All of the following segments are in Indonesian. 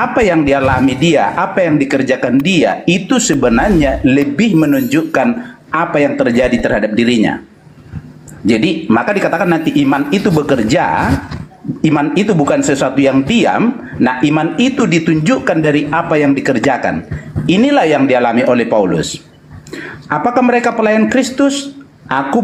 apa yang dialami dia, apa yang dikerjakan dia, itu sebenarnya lebih menunjukkan apa yang terjadi terhadap dirinya. Jadi maka dikatakan nanti iman itu bekerja, iman itu bukan sesuatu yang diam. Nah, iman itu ditunjukkan dari apa yang dikerjakan. Inilah yang dialami oleh Paulus. Apakah mereka pelayan Kristus? Aku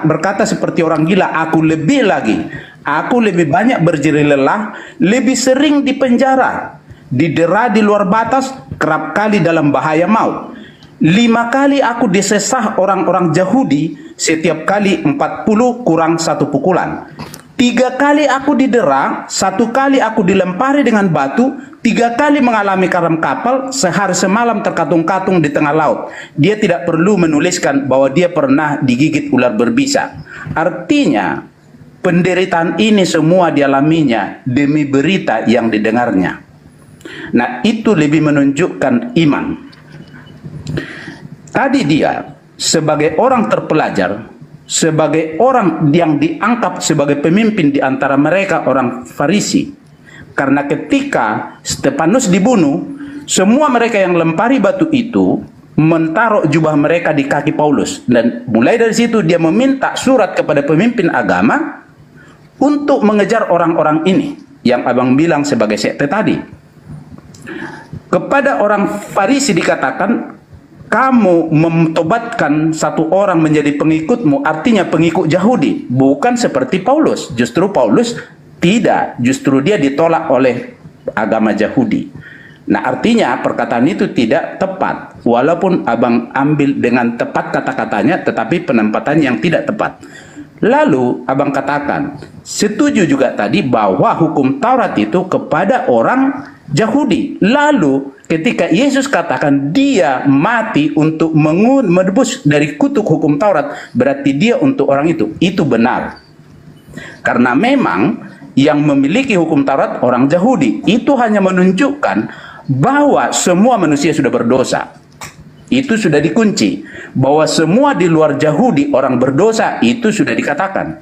berkata seperti orang gila, aku lebih lagi. Aku lebih banyak berjerih lelah, lebih sering di penjara, didera di luar batas, kerap kali dalam bahaya maut. 5 kali aku disesah orang-orang Yahudi, setiap kali 40 kurang 1 pukulan. 3 kali aku didera, 1 kali aku dilempari dengan batu, 3 kali mengalami karam kapal, sehari semalam terkatung-katung di tengah laut. Dia tidak perlu menuliskan bahwa dia pernah digigit ular berbisa. Artinya, penderitaan ini semua dialaminya demi berita yang didengarnya. Nah, itu lebih menunjukkan iman. Tadi dia sebagai orang terpelajar, sebagai orang yang dianggap sebagai pemimpin di antara mereka orang Farisi. Karena ketika Stefanus dibunuh, semua mereka yang lempari batu itu menaruh jubah mereka di kaki Paulus. Dan mulai dari situ dia meminta surat kepada pemimpin agama untuk mengejar orang-orang ini yang abang bilang sebagai sekte tadi. Kepada orang Farisi dikatakan, kamu mentobatkan satu orang menjadi pengikutmu, artinya pengikut Yahudi, bukan seperti Paulus. Justru Paulus tidak, justru dia ditolak oleh agama Yahudi. Nah, artinya perkataan itu tidak tepat, walaupun abang ambil dengan tepat kata-katanya, tetapi penempatan yang tidak tepat. Lalu abang katakan, setuju juga tadi bahwa hukum Taurat itu kepada orang Yahudi. Lalu ketika Yesus katakan dia mati untuk menebus dari kutuk hukum Taurat, berarti dia untuk orang itu benar. Karena memang yang memiliki hukum Taurat orang Yahudi, itu hanya menunjukkan bahwa semua manusia sudah berdosa. Itu sudah dikunci, bahwa semua di luar Yahudi orang berdosa, itu sudah dikatakan.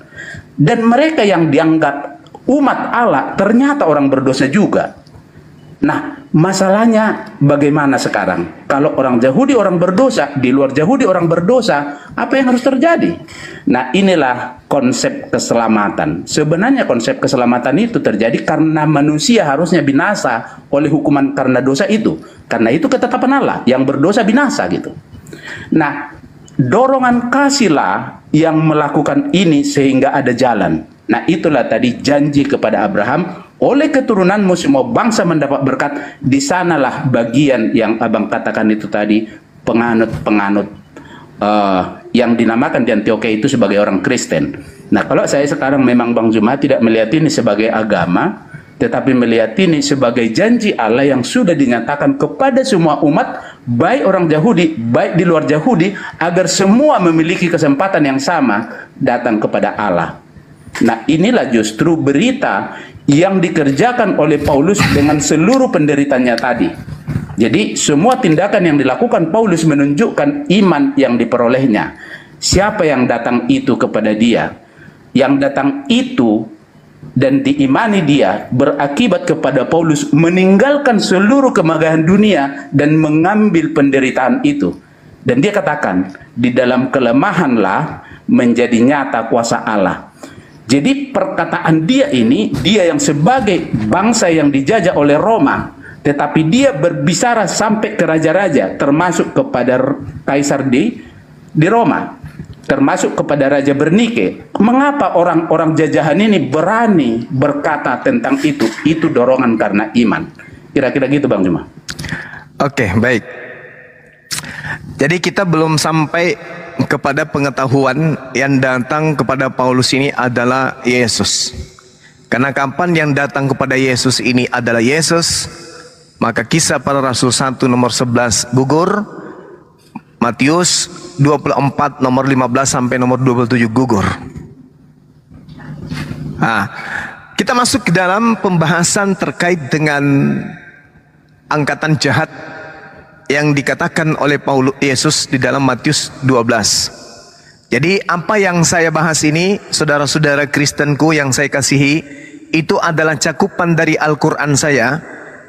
Dan mereka yang dianggap umat Allah ternyata orang berdosa juga. Nah, masalahnya bagaimana sekarang? Kalau orang Yahudi orang berdosa, di luar Yahudi orang berdosa, apa yang harus terjadi? Nah, inilah konsep keselamatan. Sebenarnya konsep keselamatan itu terjadi karena manusia harusnya binasa oleh hukuman karena dosa itu. Karena itu ketetapan Allah, yang berdosa binasa gitu. Nah, dorongan kasihlah yang melakukan ini sehingga ada jalan. Nah, itulah tadi janji kepada Abraham, oleh keturunanmu semua bangsa mendapat berkat. Di sanalah bagian yang abang katakan itu tadi, penganut-penganut yang dinamakan di Antioquia itu sebagai orang Kristen. Nah, kalau saya sekarang memang Bang Juma tidak melihat ini sebagai agama, tetapi melihat ini sebagai janji Allah yang sudah dinyatakan kepada semua umat, baik orang Yahudi, baik di luar Yahudi, agar semua memiliki kesempatan yang sama datang kepada Allah. Nah, inilah justru berita yang dikerjakan oleh Paulus dengan seluruh penderitanya tadi. Jadi semua tindakan yang dilakukan Paulus menunjukkan iman yang diperolehnya. Siapa yang datang itu kepada dia? Yang datang itu dan diimani dia berakibat kepada Paulus meninggalkan seluruh kemegahan dunia dan mengambil penderitaan itu. Dan dia katakan, di dalam kelemahanlah menjadi nyata kuasa Allah. Jadi perkataan dia ini, dia yang sebagai bangsa yang dijajah oleh Roma, tetapi dia berbicara sampai ke raja-raja, termasuk kepada kaisar di Roma, termasuk kepada Raja Bernike. Mengapa orang-orang jajahan ini berani berkata tentang itu? Itu dorongan karena iman. Kira-kira gitu Bang Juma. Oke, baik. Jadi kita belum sampai kepada pengetahuan yang datang kepada Paulus ini adalah Yesus. Karena kapan yang datang kepada Yesus ini adalah Yesus, maka Kisah Para Rasul 1 nomor 11 gugur, Matius 24 nomor 15 sampai nomor 27 gugur. Nah, kita masuk ke dalam pembahasan terkait dengan angkatan jahat yang dikatakan oleh Paulus Yesus di dalam Matius 12. Jadi apa yang saya bahas ini, saudara-saudara Kristenku yang saya kasihi, itu adalah cakupan dari Al-Quran saya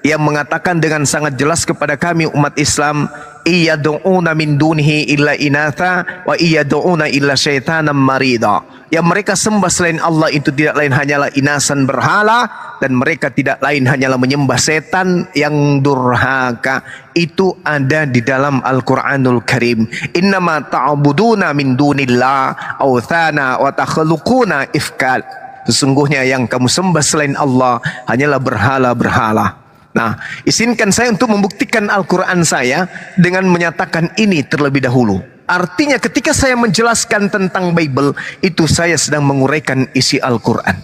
yang mengatakan dengan sangat jelas kepada kami umat Islam, iyad'una min dunihi illa inatha wa iyad'una illa syaitanan marida. Yang mereka sembah selain Allah itu tidak lain hanyalah inasan berhala, dan mereka tidak lain hanyalah menyembah setan yang durhaka. Itu ada di dalam Al-Quranul Karim. Innama ta'buduna min dunillah awthana wa takhluquna ifkal. Sesungguhnya yang kamu sembah selain Allah hanyalah berhala-berhala. Nah, izinkan saya untuk membuktikan Al-Quran saya dengan menyatakan ini terlebih dahulu. Artinya ketika saya menjelaskan tentang Bible, itu saya sedang menguraikan isi Al-Quran.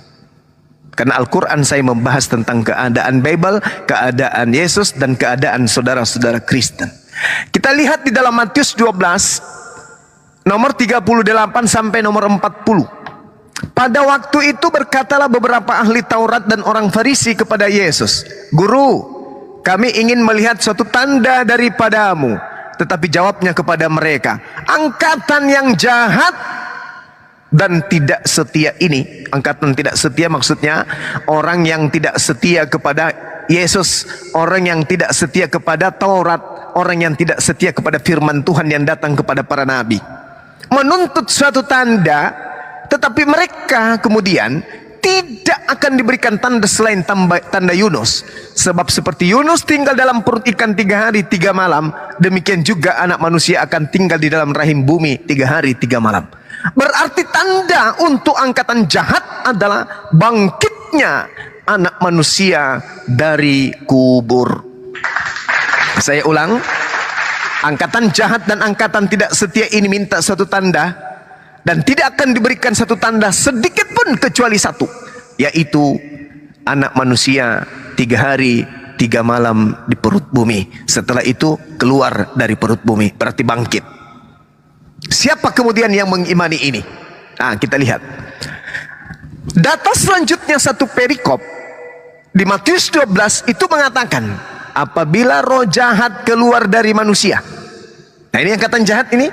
Karena Al-Quran saya membahas tentang keadaan Bible, keadaan Yesus, dan keadaan saudara-saudara Kristen. Kita lihat di dalam Matius 12, nomor 38 sampai nomor 40. Pada waktu itu berkatalah beberapa ahli Taurat dan orang Farisi kepada Yesus, "Guru, kami ingin melihat suatu tanda daripadamu." Tetapi jawabnya kepada mereka, "Angkatan yang jahat dan tidak setia ini." Angkatan tidak setia maksudnya orang yang tidak setia kepada Yesus, orang yang tidak setia kepada Taurat, orang yang tidak setia kepada firman Tuhan yang datang kepada para nabi. Menuntut suatu tanda, tetapi mereka kemudian tidak akan diberikan tanda selain tanda Yunus. Sebab seperti Yunus tinggal dalam perut ikan 3 hari 3 malam, demikian juga anak manusia akan tinggal di dalam rahim bumi 3 hari 3 malam. Berarti tanda untuk angkatan jahat adalah bangkitnya anak manusia dari kubur. Saya ulang, angkatan jahat dan angkatan tidak setia ini minta suatu tanda, dan tidak akan diberikan satu tanda sedikit pun kecuali satu, yaitu anak manusia 3 hari 3 malam di perut bumi. Setelah itu keluar dari perut bumi, berarti bangkit. Siapa kemudian yang mengimani ini? Nah, kita lihat. Data selanjutnya satu perikop di Matius 12 itu mengatakan, apabila roh jahat keluar dari manusia. Nah, ini angkatan jahat ini.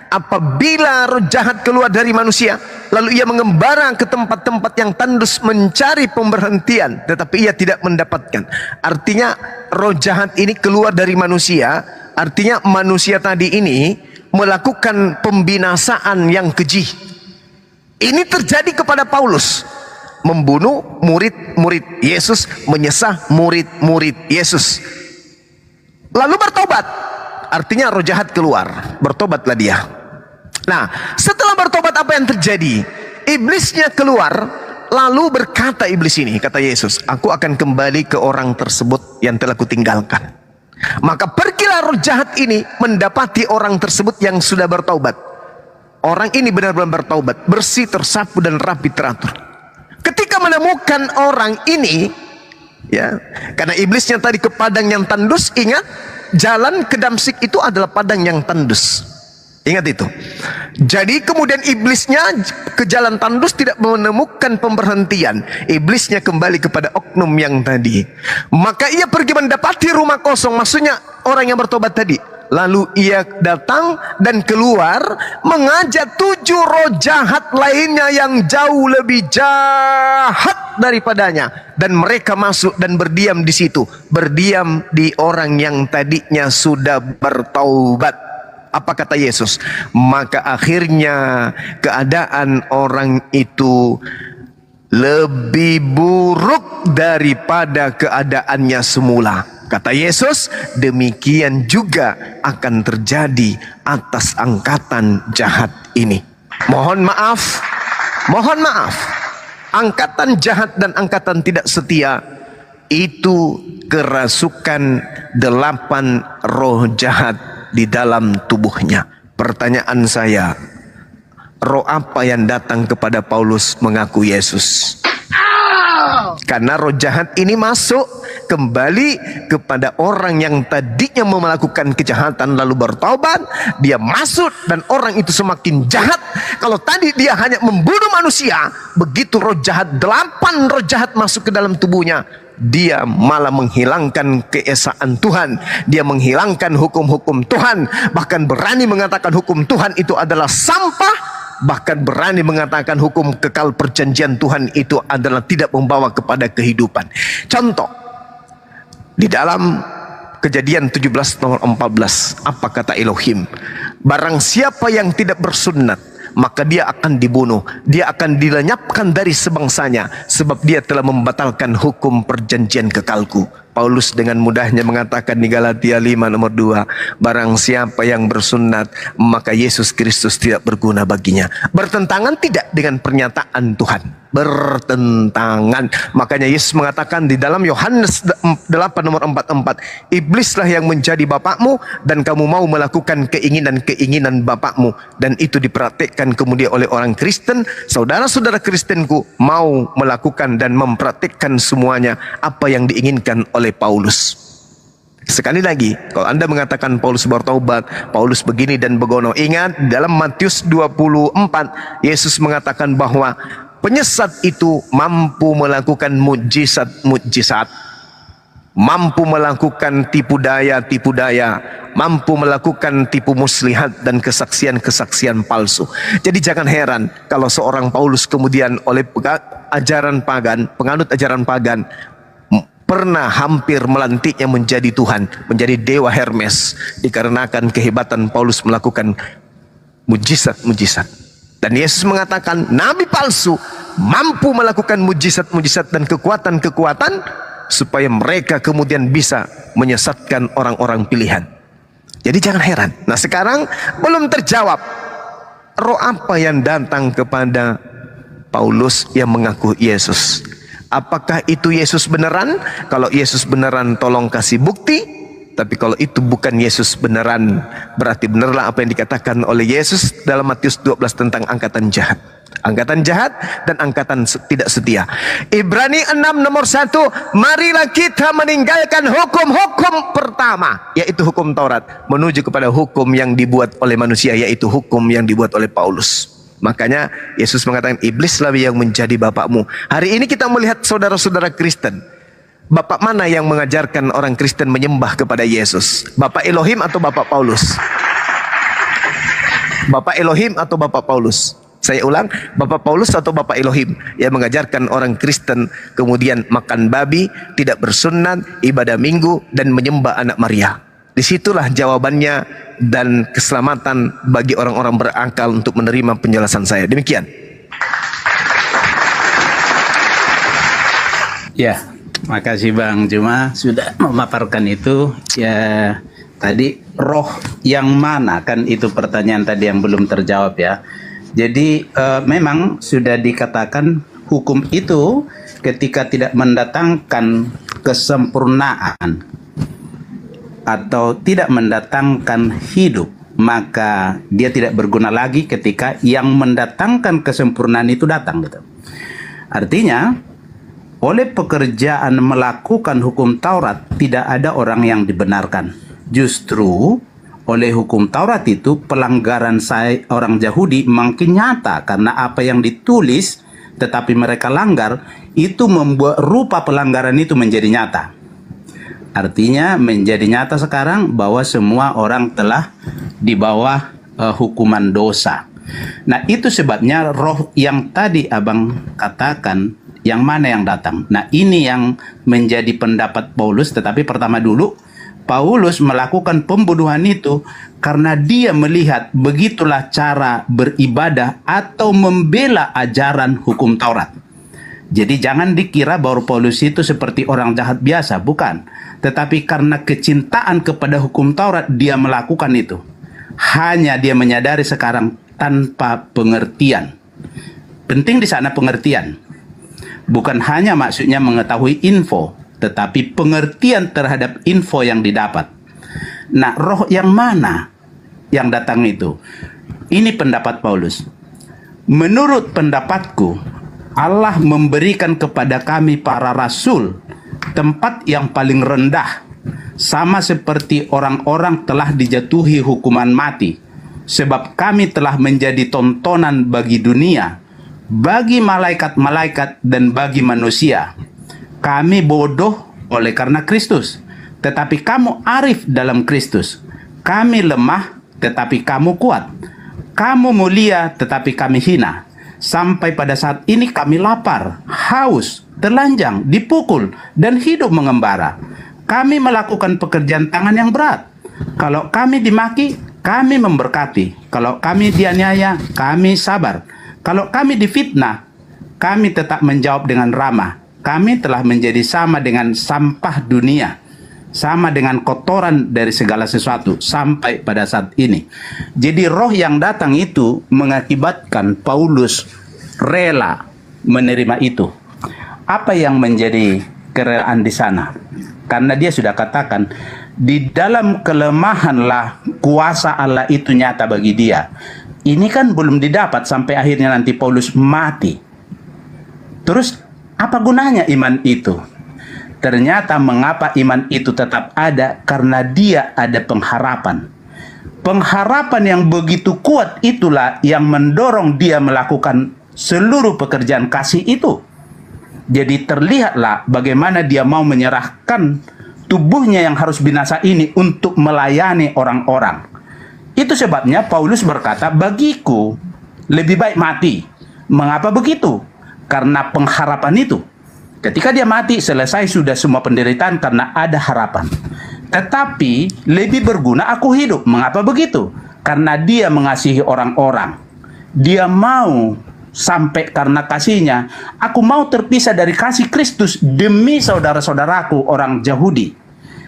Apabila roh jahat keluar dari manusia, lalu ia mengembara ke tempat-tempat yang tandus mencari pemberhentian, tetapi ia tidak mendapatkan. Artinya roh jahat ini keluar dari manusia, artinya manusia tadi ini melakukan pembinasaan yang keji. Ini terjadi kepada Paulus, membunuh murid-murid Yesus, menyesah murid-murid Yesus, lalu bertobat. Artinya roh jahat keluar, bertobatlah dia. Nah, setelah bertobat apa yang terjadi? Iblisnya keluar, lalu berkata iblis ini, kata Yesus, "Aku akan kembali ke orang tersebut yang telah kutinggalkan." Maka pergilah roh jahat ini mendapati orang tersebut yang sudah bertobat. Orang ini benar-benar bertobat, bersih, tersapu, dan rapi teratur. Ketika menemukan orang ini, ya, karena iblisnya tadi ke padang yang tandus, ingat, jalan ke Damsik itu adalah padang yang tandus. Ingat itu. Jadi kemudian iblisnya ke jalan tandus tidak menemukan pemberhentian. Iblisnya kembali kepada oknum yang tadi. Maka ia pergi mendapati rumah kosong. Maksudnya orang yang bertobat tadi. Lalu ia datang dan keluar mengajak 7 roh jahat lainnya yang jauh lebih jahat daripadanya, dan mereka masuk dan berdiam di situ, berdiam di orang yang tadinya sudah bertaubat. Apa kata Yesus? Maka akhirnya keadaan orang itu lebih buruk daripada keadaannya semula. Kata Yesus, demikian juga akan terjadi atas angkatan jahat ini. Mohon maaf, angkatan jahat dan angkatan tidak setia itu kerasukan 8 roh jahat di dalam tubuhnya. Pertanyaan saya, roh apa yang datang kepada Paulus mengaku Yesus? Karena roh jahat ini masuk kembali kepada orang yang tadinya melakukan kejahatan lalu bertobat, dia masuk dan orang itu semakin jahat. Kalau tadi dia hanya membunuh manusia, begitu roh jahat, 8 roh jahat masuk ke dalam tubuhnya, dia malah menghilangkan keesaan Tuhan, dia menghilangkan hukum-hukum Tuhan, bahkan berani mengatakan hukum Tuhan itu adalah sampah, bahkan berani mengatakan hukum kekal perjanjian Tuhan itu adalah tidak membawa kepada kehidupan. Contoh, Di dalam Kejadian 17 nomor 14, apa kata Elohim? Barang siapa yang tidak bersunat, maka dia akan dibunuh, dia akan dilenyapkan dari sebangsanya, sebab dia telah membatalkan hukum perjanjian kekalku. Paulus dengan mudahnya mengatakan di Galatia 5 nomor 2, barang siapa yang bersunat, maka Yesus Kristus tidak berguna baginya. Bertentangan tidak dengan pernyataan Tuhan? Bertentangan. Makanya Yesus mengatakan di dalam Yohanes 8 nomor 44, iblislah yang menjadi bapakmu dan kamu mau melakukan keinginan-keinginan bapakmu. Dan itu dipraktikkan kemudian oleh orang Kristen. Saudara-saudara Kristenku mau melakukan dan mempraktikkan semuanya apa yang diinginkan oleh Paulus. Sekali lagi, kalau Anda mengatakan Paulus bertobat, Paulus begini dan begono, ingat dalam Matius 24 Yesus mengatakan bahwa penyesat itu mampu melakukan mujizat-mujizat, mampu melakukan tipu daya, mampu melakukan tipu muslihat dan kesaksian-kesaksian palsu. Jadi jangan heran kalau seorang Paulus kemudian oleh penganut ajaran pagan pernah hampir melantiknya menjadi Tuhan, menjadi dewa Hermes, dikarenakan kehebatan Paulus melakukan mujizat-mujizat. Dan Yesus mengatakan nabi palsu mampu melakukan mujizat-mujizat dan kekuatan-kekuatan supaya mereka kemudian bisa menyesatkan orang-orang pilihan. Jadi jangan heran. Nah sekarang belum terjawab, roh apa yang datang kepada Paulus yang mengaku Yesus? Apakah itu Yesus beneran? Kalau Yesus beneran tolong kasih bukti. Tapi kalau itu bukan Yesus beneran, berarti benerlah apa yang dikatakan oleh Yesus dalam Matius 12 tentang angkatan jahat. Angkatan jahat dan angkatan tidak setia. Ibrani 6 nomor 1, marilah kita meninggalkan hukum-hukum pertama, yaitu hukum Taurat, menuju kepada hukum yang dibuat oleh manusia, yaitu hukum yang dibuat oleh Paulus. Makanya Yesus mengatakan iblislah yang menjadi bapakmu. Hari ini kita melihat saudara-saudara Kristen, bapak mana yang mengajarkan orang Kristen menyembah kepada Yesus? Bapak Elohim atau Bapak Paulus? Bapak Elohim atau Bapak Paulus? Saya ulang, Bapak Paulus atau Bapak Elohim yang mengajarkan orang Kristen kemudian makan babi, tidak bersunat, ibadah minggu, dan menyembah anak Maria. Disitulah jawabannya dan keselamatan bagi orang-orang berakal untuk menerima penjelasan saya. Demikian. Ya, makasih Bang Juma sudah memaparkan itu. Ya, tadi roh yang mana kan itu pertanyaan tadi yang belum terjawab ya. Jadi memang sudah dikatakan hukum itu ketika tidak mendatangkan kesempurnaan atau tidak mendatangkan hidup, maka dia tidak berguna lagi ketika yang mendatangkan kesempurnaan itu datang gitu. Artinya oleh pekerjaan melakukan hukum Taurat tidak ada orang yang dibenarkan. Justru oleh hukum Taurat itu pelanggaran orang Yahudi makin nyata, karena apa yang ditulis tetapi mereka langgar itu membuat rupa pelanggaran itu menjadi nyata. Artinya menjadi nyata sekarang bahwa semua orang telah di bawah hukuman dosa. Nah itu sebabnya roh yang tadi abang katakan yang mana yang datang. Nah ini yang menjadi pendapat Paulus. Tetapi pertama dulu Paulus melakukan pembunuhan itu karena dia melihat begitulah cara beribadah atau membela ajaran hukum Taurat. Jadi jangan dikira bahwa Paulus itu seperti orang jahat biasa, bukan. Tetapi karena kecintaan kepada hukum Taurat dia melakukan itu. Hanya dia menyadari sekarang tanpa pengertian. Penting di sana pengertian. Bukan hanya maksudnya mengetahui info, tetapi pengertian terhadap info yang didapat. Nah, roh yang mana yang datang itu? Ini pendapat Paulus. Menurut pendapatku, Allah memberikan kepada kami para rasul tempat yang paling rendah, sama seperti orang-orang telah dijatuhi hukuman mati, sebab kami telah menjadi tontonan bagi dunia, bagi malaikat-malaikat dan bagi manusia. Kami bodoh oleh karena Kristus, tetapi kamu arif dalam Kristus. Kami lemah, tetapi kamu kuat. Kamu mulia, tetapi kami hina. Sampai pada saat ini kami lapar, haus, telanjang, dipukul, dan hidup mengembara. kami melakukan pekerjaan tangan yang berat. Kalau kami dimaki, kami memberkati. Kalau kami dianiaya, kami sabar. Kalau kami difitnah, kami tetap menjawab dengan ramah. Kami telah menjadi sama dengan sampah dunia, sama dengan kotoran dari segala sesuatu sampai pada saat ini. Jadi roh yang datang itu mengakibatkan Paulus rela menerima itu. Apa yang menjadi kerelaan di sana? Karena dia sudah katakan, di dalam kelemahanlah kuasa Allah itu nyata bagi dia. Ini kan belum didapat sampai akhirnya nanti Paulus mati. Terus apa gunanya iman itu? Ternyata mengapa iman itu tetap ada? Karena dia ada pengharapan. Pengharapan yang begitu kuat itulah yang mendorong dia melakukan seluruh pekerjaan kasih itu. Jadi terlihatlah bagaimana dia mau menyerahkan tubuhnya yang harus binasa ini untuk melayani orang-orang. Itu sebabnya Paulus berkata, bagiku lebih baik mati. Mengapa begitu? Karena pengharapan itu. Ketika dia mati, selesai sudah semua penderitaan karena ada harapan. Tetapi lebih berguna aku hidup. Mengapa begitu? Karena dia mengasihi orang-orang. Dia mau sampai karena kasihnya, aku mau terpisah dari kasih Kristus demi saudara-saudaraku orang Yahudi.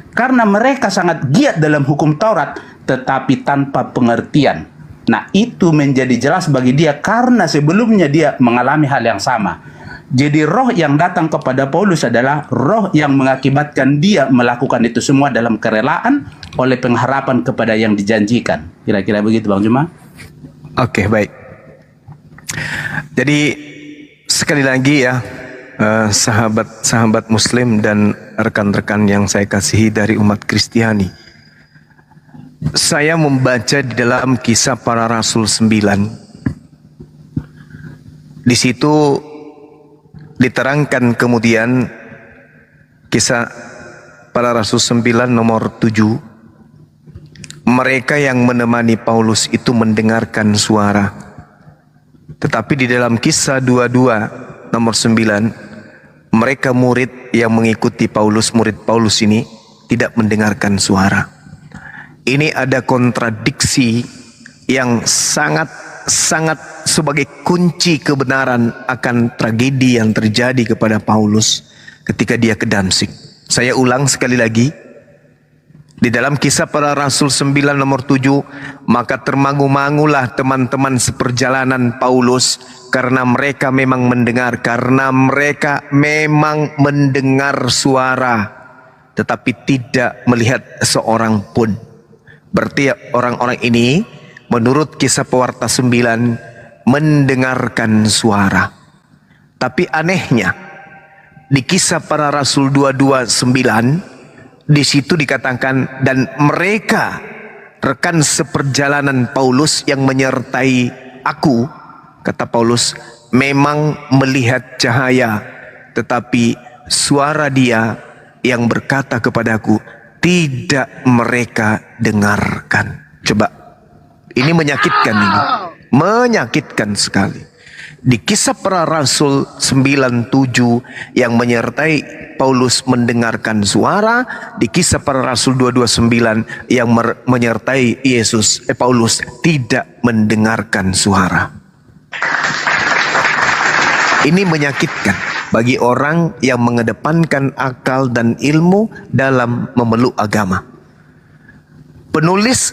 Karena mereka sangat giat dalam hukum Taurat, tetapi tanpa pengertian. Nah, itu menjadi jelas bagi dia karena sebelumnya dia mengalami hal yang sama. Jadi roh yang datang kepada Paulus adalah roh yang mengakibatkan dia melakukan itu semua dalam kerelaan oleh pengharapan kepada yang dijanjikan. Kira-kira begitu, Bang Juma? Oke, baik. Jadi sekali lagi ya, sahabat-sahabat Muslim dan rekan-rekan yang saya kasihi dari umat Kristiani, saya membaca di dalam Kisah Para Rasul 9. Di situ diterangkan kemudian Kisah Para Rasul 9 nomor 7. Mereka yang menemani Paulus itu mendengarkan suara. Tetapi di dalam Kisah 22 nomor 9, mereka murid yang mengikuti Paulus, murid Paulus ini tidak mendengarkan suara. Ini ada kontradiksi yang sangat sebagai kunci kebenaran akan tragedi yang terjadi kepada Paulus ketika dia ke Damsyik. Saya ulang sekali lagi. Di dalam Kisah Para Rasul 9 nomor 7, maka termangu-mangulah teman-teman seperjalanan Paulus karena mereka memang mendengar suara, tetapi tidak melihat seorang pun. Berarti orang-orang ini menurut Kisah Pewarta 9 mendengarkan suara. Tapi anehnya di Kisah Para Rasul 22:9 di situ dikatakan, dan mereka rekan seperjalanan Paulus yang menyertai aku, kata Paulus, memang melihat cahaya, tetapi suara dia yang berkata kepadaku tidak mereka dengarkan. Coba, ini menyakitkan, ini menyakitkan sekali. Di Kisah Para Rasul 9:7 yang menyertai Paulus mendengarkan suara, di Kisah Para Rasul 22:9 yang menyertai Paulus tidak mendengarkan suara. Ini menyakitkan bagi orang yang mengedepankan akal dan ilmu dalam memeluk agama. Penulis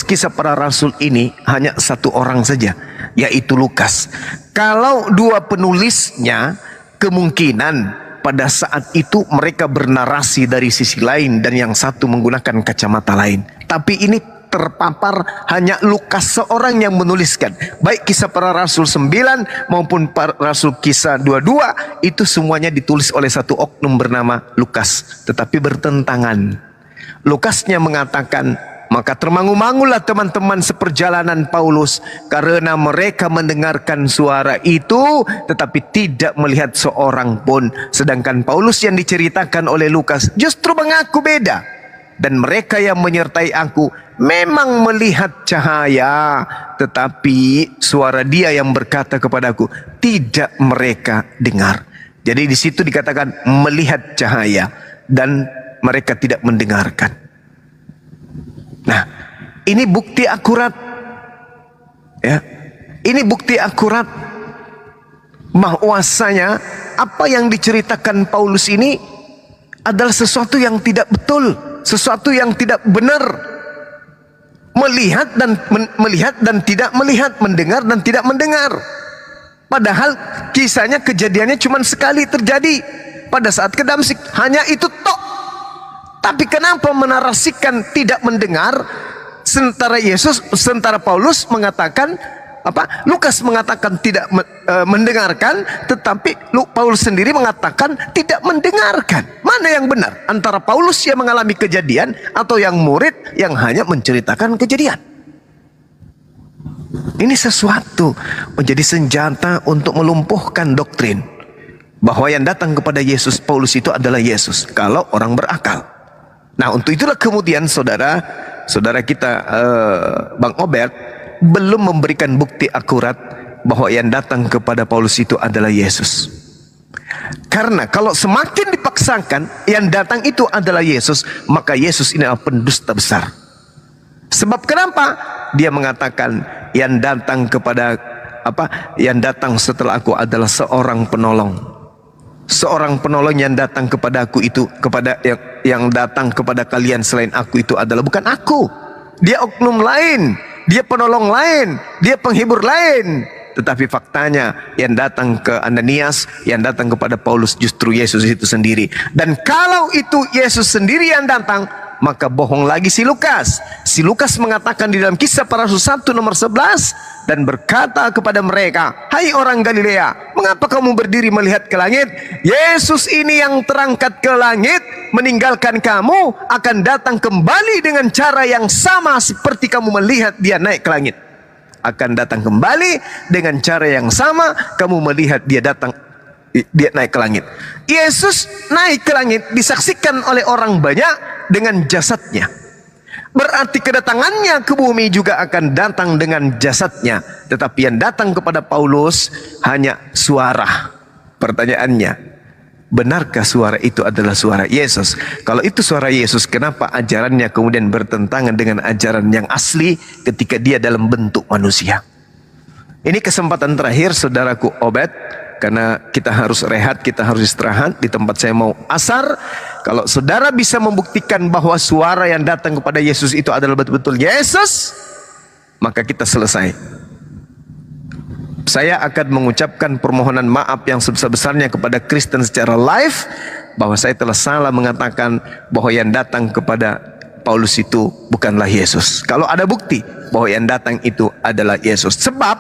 Kisah Para Rasul ini hanya satu orang saja, yaitu Lukas. Kalau dua penulisnya, kemungkinan pada saat itu mereka bernarasi dari sisi lain dan yang satu menggunakan kacamata lain. Tapi ini terpapar hanya Lukas seorang yang menuliskan. Baik Kisah Para Rasul 9 maupun Para Rasul Kisah 22, itu semuanya ditulis oleh satu oknum bernama Lukas, tetapi bertentangan. Lukasnya mengatakan, maka termangu-mangulah teman-teman seperjalanan Paulus karena mereka mendengarkan suara itu tetapi tidak melihat seorang pun. Sedangkan Paulus yang diceritakan oleh Lukas justru mengaku beda. Dan mereka yang menyertai aku memang melihat cahaya, tetapi suara dia yang berkata kepadaku tidak mereka dengar. Jadi di situ dikatakan melihat cahaya dan mereka tidak mendengarkan. Nah, ini bukti akurat. Ya. Ini bukti akurat bahwasanya apa yang diceritakan Paulus ini adalah sesuatu yang tidak betul, sesuatu yang tidak benar. Melihat dan tidak melihat, mendengar dan tidak mendengar. Padahal kisahnya, kejadiannya cuma sekali terjadi pada saat ke Damsyik, hanya itu tok. Tapi kenapa menarasikan tidak mendengar, sementara Paulus mengatakan Lukas mengatakan tidak mendengarkan, tetapi Paulus sendiri mengatakan tidak mendengarkan. Mana yang benar? Antara Paulus yang mengalami kejadian atau yang murid yang hanya menceritakan kejadian? Ini sesuatu menjadi senjata untuk melumpuhkan doktrin bahwa yang datang kepada Yesus Paulus itu adalah Yesus kalau orang berakal. Nah, untuk itulah kemudian saudara kita Bang Obed belum memberikan bukti akurat bahwa yang datang kepada Paulus itu adalah Yesus. Karena kalau semakin dipaksakan yang datang itu adalah Yesus, maka Yesus ini adalah pendusta besar. Sebab kenapa? Dia mengatakan yang datang setelah aku adalah seorang penolong. Seorang penolong yang datang kepada aku itu, yang datang kepada kalian selain aku itu adalah bukan aku. Dia oknum lain. Dia penolong lain, dia penghibur lain. Tetapi faktanya yang datang ke Ananias, yang datang kepada Paulus justru Yesus itu sendiri. Dan kalau itu Yesus sendiri yang datang, maka bohong lagi si Lukas. Si Lukas mengatakan di dalam Kisah Para Rasul 1 nomor 11, dan berkata kepada mereka, hai orang Galilea, mengapa kamu berdiri melihat ke langit? Yesus ini yang terangkat ke langit meninggalkan kamu akan datang kembali dengan cara yang sama seperti kamu melihat dia naik ke langit. Akan datang kembali dengan cara yang sama kamu melihat dia naik ke langit. Yesus naik ke langit disaksikan oleh orang banyak dengan jasadnya. Berarti kedatangannya ke bumi juga akan datang dengan jasadnya. Tetapi yang datang kepada Paulus hanya suara. Pertanyaannya, benarkah suara itu adalah suara Yesus? Kalau itu suara Yesus, kenapa ajarannya kemudian bertentangan dengan ajaran yang asli ketika dia dalam bentuk manusia? Ini kesempatan terakhir saudaraku Obed, karena kita harus rehat, kita harus istirahat. Di tempat saya mau asar. Kalau saudara bisa membuktikan bahwa suara yang datang kepada Yesus itu adalah betul-betul Yesus, maka kita selesai. Saya akan mengucapkan permohonan maaf yang sebesar-besarnya kepada Kristen secara live, bahwa saya telah salah mengatakan bahwa yang datang kepada Paulus itu bukanlah Yesus. Kalau ada bukti bahwa yang datang itu adalah Yesus. Sebab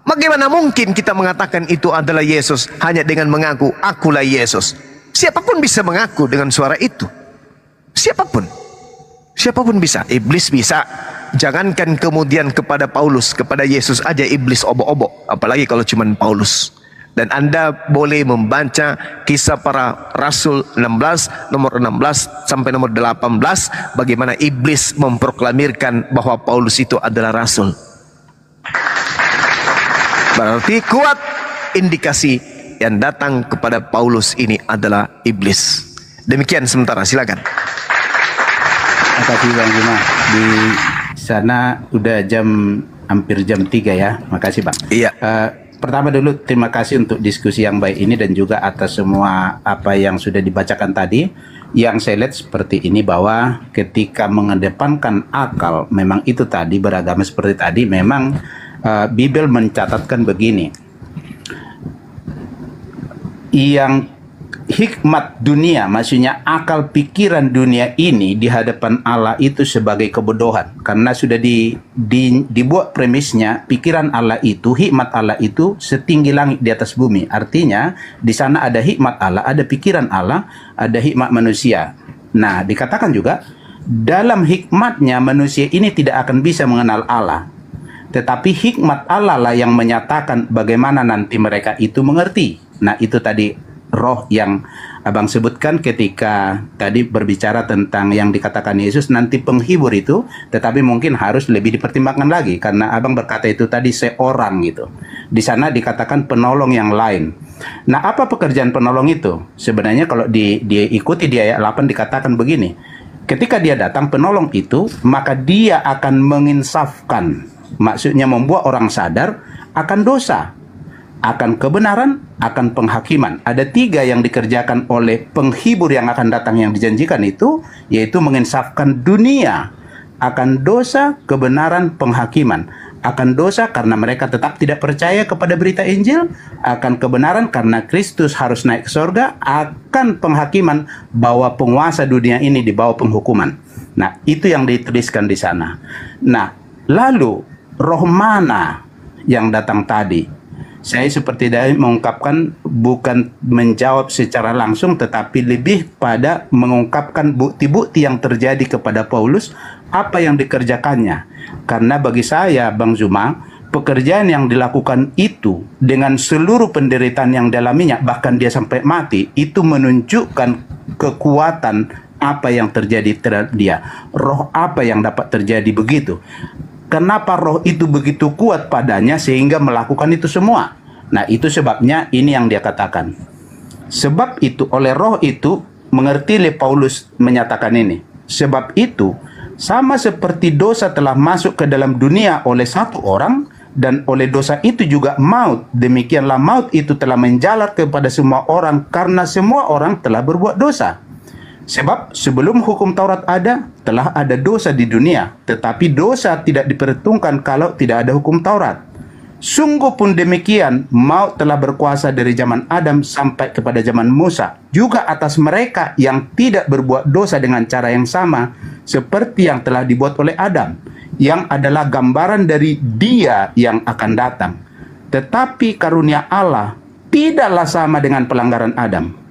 bagaimana mungkin kita mengatakan itu adalah Yesus hanya dengan mengaku akulah Yesus? Siapapun bisa mengaku dengan suara itu. Siapapun bisa. Iblis bisa. Jangankan kemudian kepada Paulus, kepada Yesus aja iblis obok-obok, apalagi kalau cuman Paulus. Dan Anda boleh membaca Kisah Para Rasul 16 nomor 16 sampai nomor 18, bagaimana iblis memproklamirkan bahwa Paulus itu adalah rasul. Berarti kuat indikasi yang datang kepada Paulus ini adalah iblis. Demikian sementara, silakan. Terima kasih Bang Juma. Di sana udah hampir jam 3 ya. Makasih Bang. Iya. Pertama dulu terima kasih untuk diskusi yang baik ini dan juga atas semua apa yang sudah dibacakan tadi. Yang saya lihat seperti ini, bahwa ketika mengedepankan akal, memang itu tadi beragama seperti tadi, memang Bible mencatatkan begini. Yang hikmat dunia, maksudnya akal pikiran dunia ini di hadapan Allah itu sebagai kebodohan. Karena sudah dibuat premisnya, pikiran Allah itu, hikmat Allah itu setinggi langit di atas bumi. Artinya di sana ada hikmat Allah, ada pikiran Allah, ada hikmat manusia. Nah, dikatakan juga dalam hikmatnya manusia ini tidak akan bisa mengenal Allah. Tetapi hikmat Allah lah yang menyatakan bagaimana nanti mereka itu mengerti. Nah, itu tadi roh yang Abang sebutkan ketika tadi berbicara tentang yang dikatakan Yesus nanti penghibur itu, tetapi mungkin harus lebih dipertimbangkan lagi karena Abang berkata itu tadi seorang gitu. Di sana dikatakan penolong yang lain. Nah, apa pekerjaan penolong itu? Sebenarnya kalau diikuti di ayat 8 dikatakan begini. Ketika dia datang penolong itu, maka dia akan menginsafkan. Maksudnya membuat orang sadar akan dosa, akan kebenaran, akan penghakiman. Ada 3 yang dikerjakan oleh penghibur yang akan datang yang dijanjikan itu, yaitu menginsafkan dunia akan dosa, kebenaran, penghakiman. Akan dosa karena mereka tetap tidak percaya kepada berita Injil, akan kebenaran karena Kristus harus naik ke surga, akan penghakiman bahwa penguasa dunia ini di bawah penghukuman. Nah, itu yang dituliskan di sana. Nah, lalu roh mana yang datang tadi? Saya seperti tadi mengungkapkan, bukan menjawab secara langsung, tetapi lebih pada mengungkapkan bukti-bukti yang terjadi kepada Paulus, apa yang dikerjakannya. Karena bagi saya, Bang Zuma, pekerjaan yang dilakukan itu dengan seluruh penderitaan yang dialaminya, bahkan dia sampai mati, itu menunjukkan kekuatan apa yang terjadi terhadap dia. Roh apa yang dapat terjadi begitu. Kenapa roh itu begitu kuat padanya sehingga melakukan itu semua? Nah, itu sebabnya ini yang dia katakan. Sebab itu, oleh roh itu, mengerti Paulus menyatakan ini. Sebab itu, sama seperti dosa telah masuk ke dalam dunia oleh satu orang, dan oleh dosa itu juga maut, demikianlah maut itu telah menjalar kepada semua orang karena semua orang telah berbuat dosa. Sebab sebelum hukum Taurat ada, telah ada dosa di dunia, tetapi dosa tidak diperhitungkan kalau tidak ada hukum Taurat. Sungguh pun demikian, maut telah berkuasa dari zaman Adam sampai kepada zaman Musa, juga atas mereka yang tidak berbuat dosa dengan cara yang sama, seperti yang telah dibuat oleh Adam, yang adalah gambaran dari Dia yang akan datang. Tetapi karunia Allah tidaklah sama dengan pelanggaran Adam.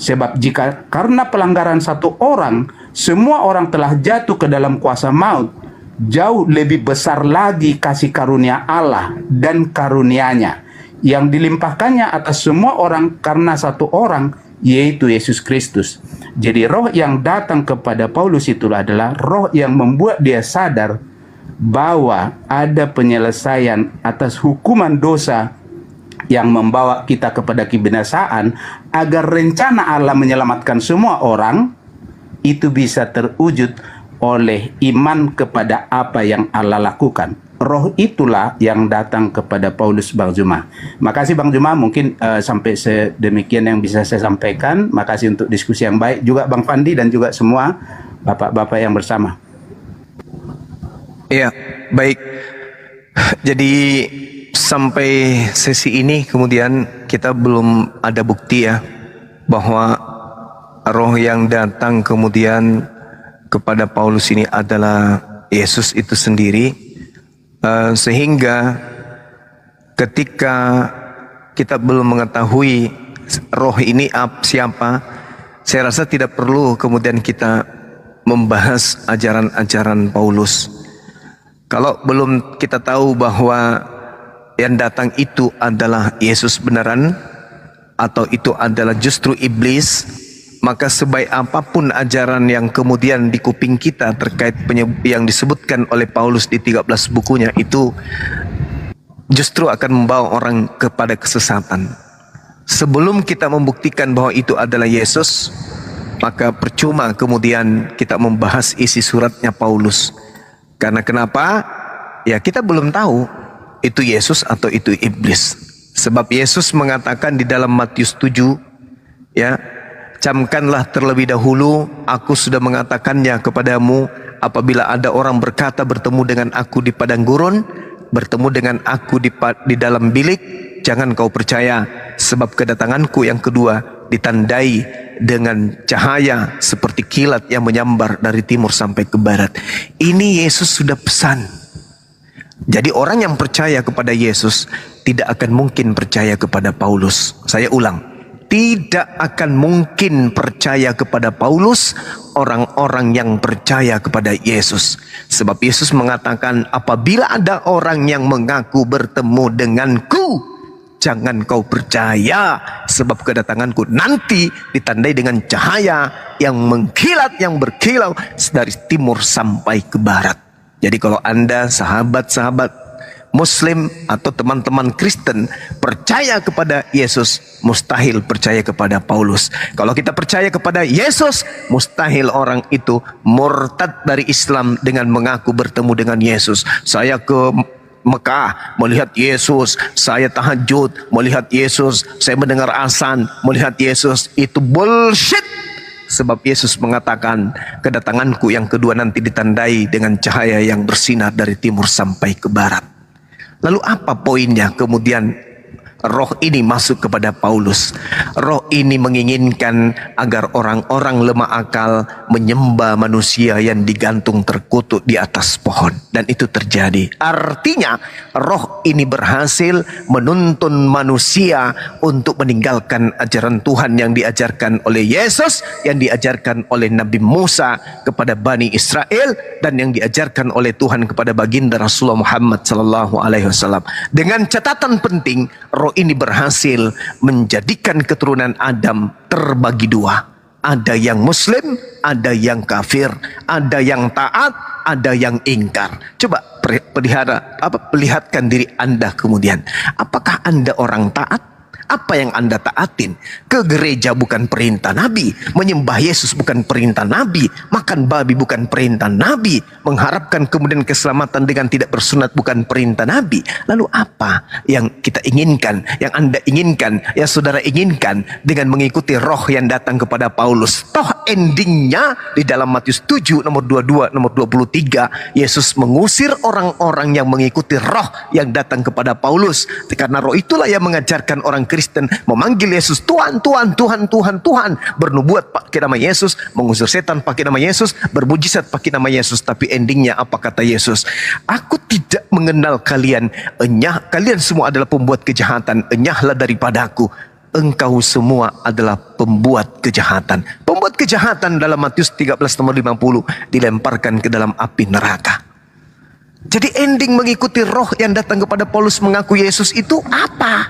Sebab jika karena pelanggaran satu orang, semua orang telah jatuh ke dalam kuasa maut, jauh lebih besar lagi kasih karunia Allah dan karunia-Nya yang dilimpahkannya atas semua orang karena satu orang, yaitu Yesus Kristus. Jadi roh yang datang kepada Paulus itulah adalah roh yang membuat dia sadar bahwa ada penyelesaian atas hukuman dosa yang membawa kita kepada kebinasaan, agar rencana Allah menyelamatkan semua orang itu bisa terwujud oleh iman kepada apa yang Allah lakukan. Roh itulah yang datang kepada Paulus, Bang Zuma. Makasih Bang Zuma, mungkin sampai sedemikian yang bisa saya sampaikan. Makasih untuk diskusi yang baik juga Bang Fandi dan juga semua bapak-bapak yang bersama. Iya, baik. Jadi sampai sesi ini kemudian kita belum ada bukti ya bahwa roh yang datang kemudian kepada Paulus ini adalah Yesus itu sendiri, sehingga ketika kita belum mengetahui roh ini siapa, saya rasa tidak perlu kemudian kita membahas ajaran-ajaran Paulus. Kalau belum kita tahu bahwa yang datang itu adalah Yesus beneran atau itu adalah justru iblis, maka sebaik apapun ajaran yang kemudian di kuping kita terkait yang disebutkan oleh Paulus di 13 bukunya itu justru akan membawa orang kepada kesesatan. Sebelum kita membuktikan bahwa itu adalah Yesus, maka percuma kemudian kita membahas isi suratnya Paulus. Karena kenapa? Ya kita belum tahu itu Yesus atau itu iblis. Sebab Yesus mengatakan di dalam Matius 7, ya, camkanlah terlebih dahulu, aku sudah mengatakannya kepadamu, apabila ada orang berkata bertemu dengan aku di padang gurun, bertemu dengan aku di dalam bilik, jangan kau percaya, sebab kedatanganku yang kedua ditandai dengan cahaya seperti kilat yang menyambar dari timur sampai ke barat. Ini Yesus sudah pesan. Jadi orang yang percaya kepada Yesus tidak akan mungkin percaya kepada Paulus. Saya ulang, tidak akan mungkin percaya kepada Paulus orang-orang yang percaya kepada Yesus. Sebab Yesus mengatakan, apabila ada orang yang mengaku bertemu denganku, jangan kau percaya, sebab kedatanganku nanti ditandai dengan cahaya yang mengkilat, yang berkilau dari timur sampai ke barat. Jadi kalau Anda sahabat-sahabat Muslim atau teman-teman Kristen percaya kepada Yesus, mustahil percaya kepada Paulus. Kalau kita percaya kepada Yesus, mustahil orang itu murtad dari Islam dengan mengaku bertemu dengan Yesus. Saya ke Mekah melihat Yesus, saya tahajud melihat Yesus, saya mendengar azan melihat Yesus. Itu bullshit. Sebab Yesus mengatakan, kedatanganku yang kedua nanti ditandai dengan cahaya yang bersinar dari timur sampai ke barat. Lalu apa poinnya kemudian roh ini masuk kepada Paulus? Roh ini menginginkan agar orang-orang lemah akal menyembah manusia yang digantung terkutuk di atas pohon. Dan itu terjadi. Artinya roh ini berhasil menuntun manusia untuk meninggalkan ajaran Tuhan yang diajarkan oleh Yesus, yang diajarkan oleh Nabi Musa kepada Bani Israel, dan yang diajarkan oleh Tuhan kepada baginda Rasulullah Muhammad SAW. Dengan catatan penting, roh ini berhasil menjadikan keturunan Adam terbagi dua. Ada yang Muslim, ada yang kafir, ada yang taat, ada yang ingkar. Coba perlihatkan diri Anda kemudian. Apakah Anda orang taat? Apa yang Anda taatin? Ke gereja bukan perintah Nabi, menyembah Yesus bukan perintah Nabi, makan babi bukan perintah Nabi, mengharapkan kemudian keselamatan dengan tidak bersunat bukan perintah Nabi. Lalu apa yang kita inginkan, yang Anda inginkan, yang saudara inginkan dengan mengikuti roh yang datang kepada Paulus? Toh endingnya di dalam Matius 7 nomor 22 nomor 23, Yesus mengusir orang-orang yang mengikuti roh yang datang kepada Paulus. Karena roh itulah yang mengajarkan orang Kristen memanggil Yesus Tuhan, Tuhan, Tuhan, Tuhan, Tuhan, bernubuat pakai nama Yesus, mengusir setan pakai nama Yesus, bermujizat pakai nama Yesus. Tapi endingnya apa kata Yesus? Aku tidak mengenal kalian, kalian semua adalah pembuat kejahatan, enyahlah daripadaku. Engkau semua adalah pembuat kejahatan. Pembuat kejahatan dalam Matius 13 nomor 50 dilemparkan ke dalam api neraka. Jadi ending mengikuti roh yang datang kepada Paulus mengaku Yesus itu apa?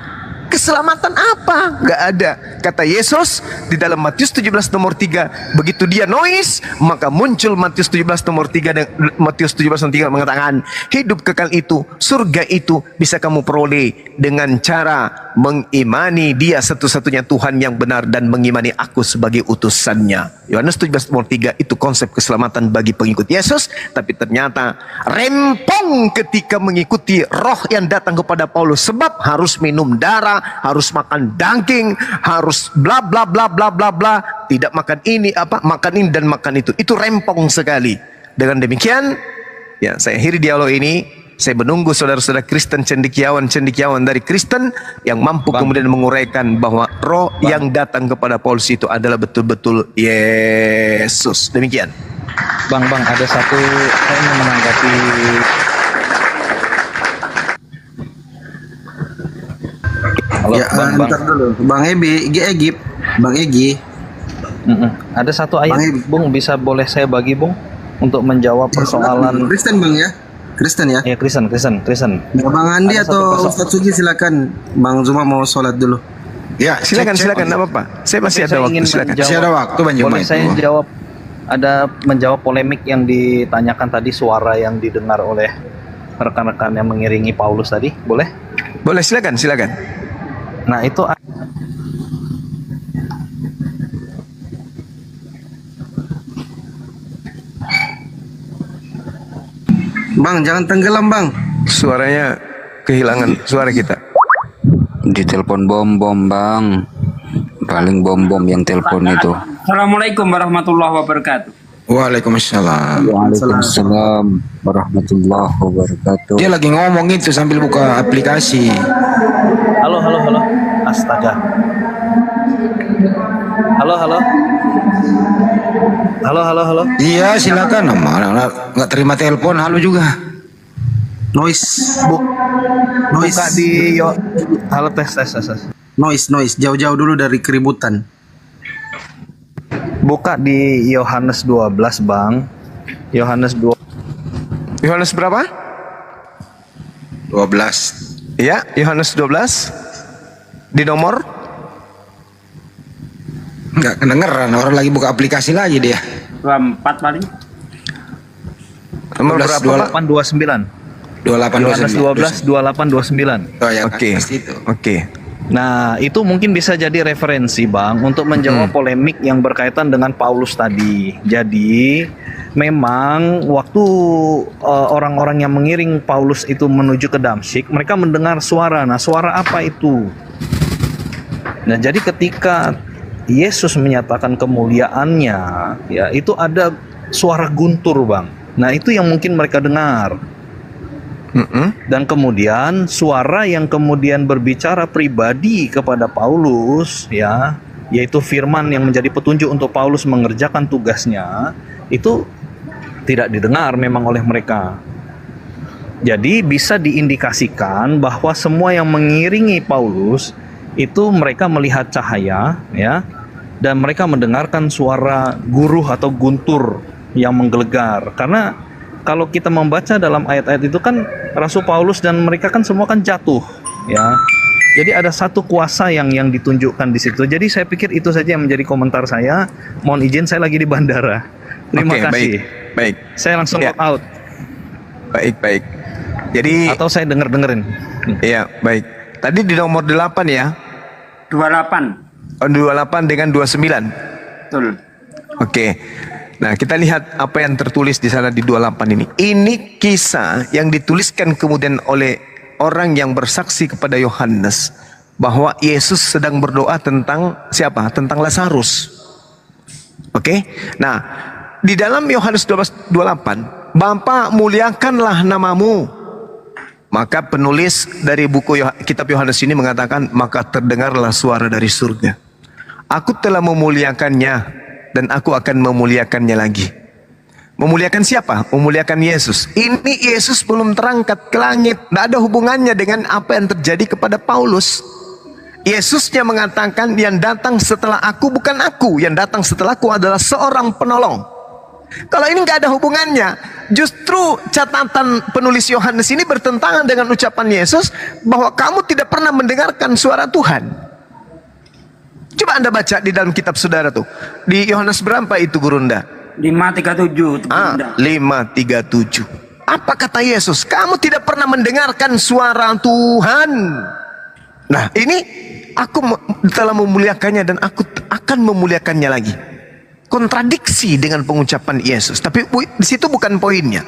Keselamatan apa? Gak ada. Kata Yesus di dalam Matius 17 nomor 3, begitu dia noise, maka muncul Matius 17 nomor 3 dan Matius 17 nomor 3 mengatakan, hidup kekal itu, surga itu bisa kamu peroleh dengan cara mengimani dia satu-satunya Tuhan yang benar dan mengimani aku sebagai utusannya. Yohanes 17 nomor 3 itu konsep keselamatan bagi pengikut Yesus. Tapi ternyata rempong ketika mengikuti roh yang datang kepada Paulus. Sebab harus minum darah, harus makan daging, harus bla bla bla bla bla bla, tidak makan ini makan ini dan makan itu. Itu rempong sekali. Dengan demikian, ya saya akhiri dialog ini. Saya menunggu saudara-saudara Kristen cendekiawan dari Kristen yang mampu kemudian menguraikan bahwa roh yang datang kepada Paulus itu adalah betul-betul Yesus. Demikian. Bang, ada satu saya ingin menanggapi. Halo, Ya, Bang. ntar dulu. Bang Egi. Ada satu ayat, Bang Egi. Bung, boleh saya bagi, Bung, untuk menjawab persoalan. Kristen Bang ya. Kristen ya. Ya, Kristen. Ya, Bang Andi Ada satu atau persoalan. Ustadz Sugi silakan. Bang Zuma mau sholat dulu. Ya, silakan, enggak apa-apa. Saya masih ada waktu, silakan. menjawab- Masih ada waktu, Bang Jumai. Boleh saya menjawab polemik yang ditanyakan tadi, suara yang didengar oleh rekan-rekan yang mengiringi Paulus tadi, boleh? Boleh, silakan. Nah, itu Bang, jangan tenggelam Bang. Suaranya kehilangan suara kita. Di telepon bom bang, paling bom yang telepon itu. Assalamualaikum warahmatullahi wabarakatuh. Waalaikumsalam. Waalaikumsalam warahmatullahi wabarakatuh. Dia lagi ngomong itu sambil buka aplikasi. halo. Astaga. Halo. Iya, silakan. Mana nggak terima telepon, halo juga. Noise. Buka di halo tes. Noise. Jauh-jauh dulu dari keributan. Buka di Yohanes 12, Bang. Yohanes Yohanes berapa? 12. Ya, Yohanes 12. Di nomor Nggak kedengeran, orang lagi buka aplikasi lagi dia. 24 paling. nomor 12, berapa, Pak? 829. 28 Yohanes 12, 28, 29. Oh ya, Oke. pasti itu. Oke. Nah, itu mungkin bisa jadi referensi, Bang, untuk menjawab polemik yang berkaitan dengan Paulus tadi. Jadi, memang waktu orang-orang yang mengiring Paulus itu menuju ke Damsyik, mereka mendengar suara. Nah, suara apa itu? Nah, jadi ketika Yesus menyatakan kemuliaannya, ya, itu ada suara guntur, Bang. Nah, itu yang mungkin mereka dengar. Dan kemudian suara yang kemudian berbicara pribadi kepada Paulus, ya, yaitu firman yang menjadi petunjuk untuk Paulus mengerjakan tugasnya, itu tidak didengar memang oleh mereka. Jadi bisa diindikasikan bahwa semua yang mengiringi Paulus itu mereka melihat cahaya, ya, dan mereka mendengarkan suara guruh atau guntur yang menggelegar. Karena kalau kita membaca dalam ayat-ayat itu kan Rasul Paulus dan mereka kan semua kan jatuh, ya. Jadi ada satu kuasa yang ditunjukkan di situ. Jadi saya pikir itu saja yang menjadi komentar saya. Mohon izin, saya lagi di bandara. Terima Oke, kasih. Baik. Saya langsung Ya. log out. Baik. Jadi Atau saya dengerin. ya, baik. Tadi di nomor 8 ya. 28. 28 dengan 29. Betul. Oke. Nah, kita lihat apa yang tertulis di sana di 28 ini. Ini kisah yang dituliskan kemudian oleh orang yang bersaksi kepada Yohanes bahwa Yesus sedang berdoa tentang siapa? Tentang Lazarus. Oke. Nah, di dalam Yohanes 12:28, Bapa muliakanlah namamu. Maka penulis dari buku kitab Yohanes ini mengatakan, maka terdengarlah suara dari surga. Aku telah memuliakannya dan aku akan memuliakannya lagi. Memuliakan siapa? Memuliakan Yesus. Ini Yesus belum terangkat ke langit. Tidak ada hubungannya dengan apa yang terjadi kepada Paulus. Yesusnya mengatakan yang datang setelah aku bukan aku. Yang datang setelahku adalah seorang penolong. Kalau ini nggak ada hubungannya. Justru catatan penulis Yohanes ini bertentangan dengan ucapan Yesus bahwa kamu tidak pernah mendengarkan suara Tuhan. Coba Anda baca di dalam kitab saudara tuh. Di Yohanes berapa itu Gurunda? 5:37. 5:37. Apa kata Yesus? Kamu tidak pernah mendengarkan suara Tuhan. Nah, ini aku telah memuliakannya dan aku akan memuliakannya lagi. Kontradiksi dengan pengucapan Yesus. Tapi di situ bukan poinnya.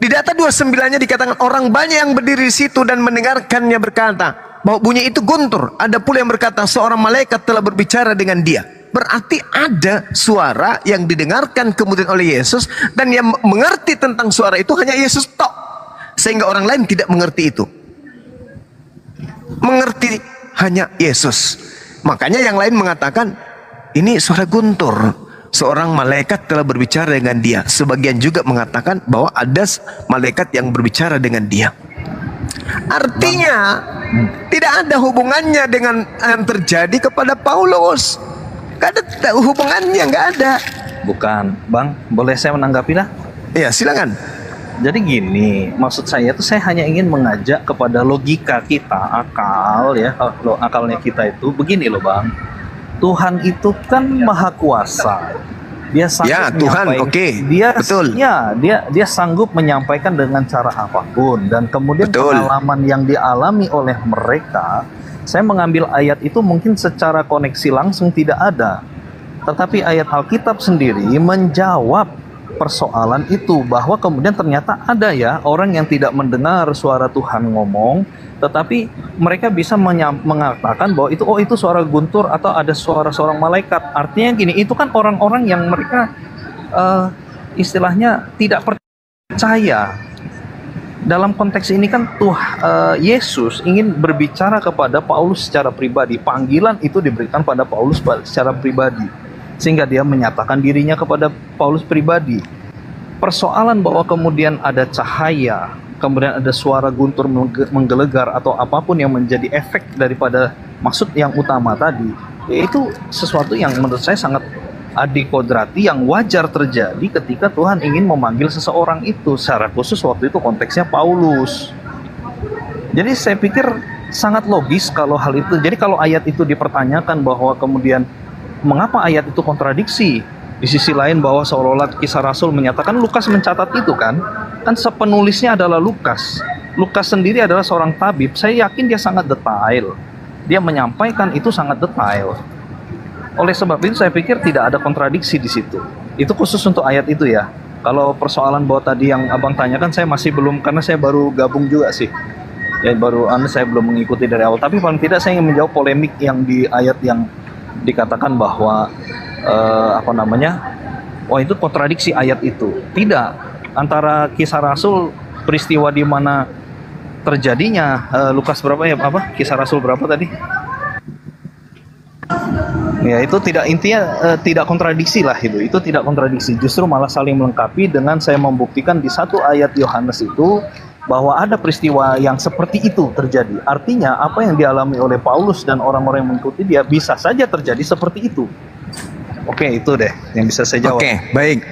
Di data 29-nya dikatakan orang banyak yang berdiri di situ dan mendengarkannya berkata bahwa bunyi itu guntur. Ada pula yang berkata seorang malaikat telah berbicara dengan dia. Berarti ada suara yang didengarkan kemudian oleh Yesus, dan yang mengerti tentang suara itu hanya Yesus tok. Sehingga orang lain tidak mengerti itu. Mengerti hanya Yesus. Makanya yang lain mengatakan ini suara guntur. Seorang malaikat telah berbicara dengan dia. Sebagian juga mengatakan bahwa ada malaikat yang berbicara dengan dia. Artinya tidak ada hubungannya dengan yang terjadi kepada Paulus. Gak ada hubungannya, gak ada. Bukan, Bang. Boleh saya menanggapi lah? Ya, silakan. Jadi gini, maksud saya tuh saya hanya ingin mengajak kepada logika kita, akal ya, akalnya kita itu begini loh, Bang. Tuhan itu kan maha kuasa. Dia sanggup Ya, Tuhan, menyampaikan- oke. Dia Betul. Ya, dia sanggup menyampaikan dengan cara apapun, dan kemudian Betul. pengalaman yang dialami oleh mereka, saya mengambil ayat itu mungkin secara koneksi langsung tidak ada. Tetapi ayat Alkitab sendiri menjawab persoalan itu, bahwa kemudian ternyata ada ya orang yang tidak mendengar suara Tuhan ngomong, tetapi mereka bisa mengatakan bahwa itu suara guntur atau ada suara seorang malaikat. Artinya gini, itu kan orang-orang yang mereka istilahnya tidak percaya. Dalam konteks ini kan Yesus ingin berbicara kepada Paulus secara pribadi. Panggilan itu diberikan pada Paulus secara pribadi, sehingga dia menyatakan dirinya kepada Paulus pribadi. Persoalan bahwa kemudian ada cahaya, kemudian ada suara guntur menggelegar atau apapun yang menjadi efek daripada maksud yang utama tadi, itu sesuatu yang menurut saya sangat adikodrati, yang wajar terjadi ketika Tuhan ingin memanggil seseorang itu. Secara khusus waktu itu konteksnya Paulus. Jadi saya pikir sangat logis kalau hal itu. Jadi kalau ayat itu dipertanyakan bahwa kemudian mengapa ayat itu kontradiksi, di sisi lain bahwa seolah-olah Kisah Rasul menyatakan, Lukas mencatat itu kan sepenulisnya adalah Lukas. Lukas sendiri adalah seorang tabib, saya yakin dia sangat detail. Dia menyampaikan itu sangat detail. Oleh sebab itu saya pikir tidak ada kontradiksi di situ. Itu khusus untuk ayat itu ya. Kalau persoalan bahwa tadi yang abang tanyakan saya masih belum, karena saya baru gabung juga sih. Ya saya belum mengikuti dari awal. Tapi paling tidak saya ingin menjawab polemik yang di ayat yang dikatakan bahwa wah itu kontradiksi ayat itu. Tidak. Antara Kisah Rasul peristiwa di mana terjadinya Lukas berapa ya, Kisah Rasul berapa tadi? Ya itu tidak kontradiksi lah itu tidak kontradiksi, justru malah saling melengkapi dengan saya membuktikan di satu ayat Yohanes itu bahwa ada peristiwa yang seperti itu terjadi. Artinya apa yang dialami oleh Paulus dan orang-orang yang mengikuti dia bisa saja terjadi seperti itu. Oke, itu deh yang bisa saya jawab. Oke, baik.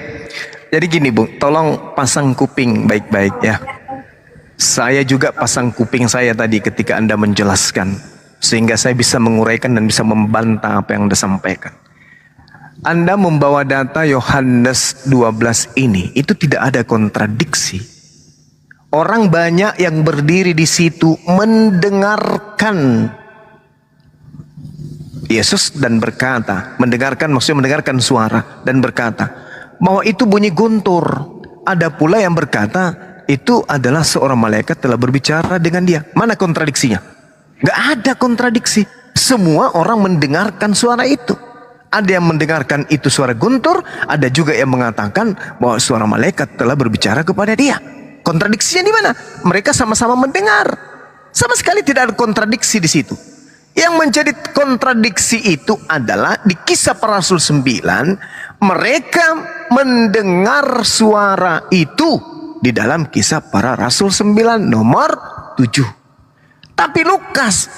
Jadi gini Bung, tolong pasang kuping baik-baik ya. Saya juga pasang kuping saya tadi ketika Anda menjelaskan, sehingga saya bisa menguraikan dan bisa membantah apa yang Anda sampaikan. Anda membawa data Yohanes 12 ini, itu tidak ada kontradiksi. Orang banyak yang berdiri di situ mendengarkan Yesus dan berkata, maksudnya mendengarkan suara dan berkata bahwa itu bunyi guntur. Ada pula yang berkata itu adalah seorang malaikat telah berbicara dengan dia. Mana kontradiksinya? Gak ada kontradiksi. Semua orang mendengarkan suara itu. Ada yang mendengarkan itu suara guntur, ada juga yang mengatakan bahwa suara malaikat telah berbicara kepada dia. Kontradiksinya di mana? Mereka sama-sama mendengar. Sama sekali tidak ada kontradiksi di situ. Yang menjadi kontradiksi itu adalah di Kisah Para Rasul 9, mereka mendengar suara itu di dalam Kisah Para Rasul 9 nomor 7. Tapi Lukas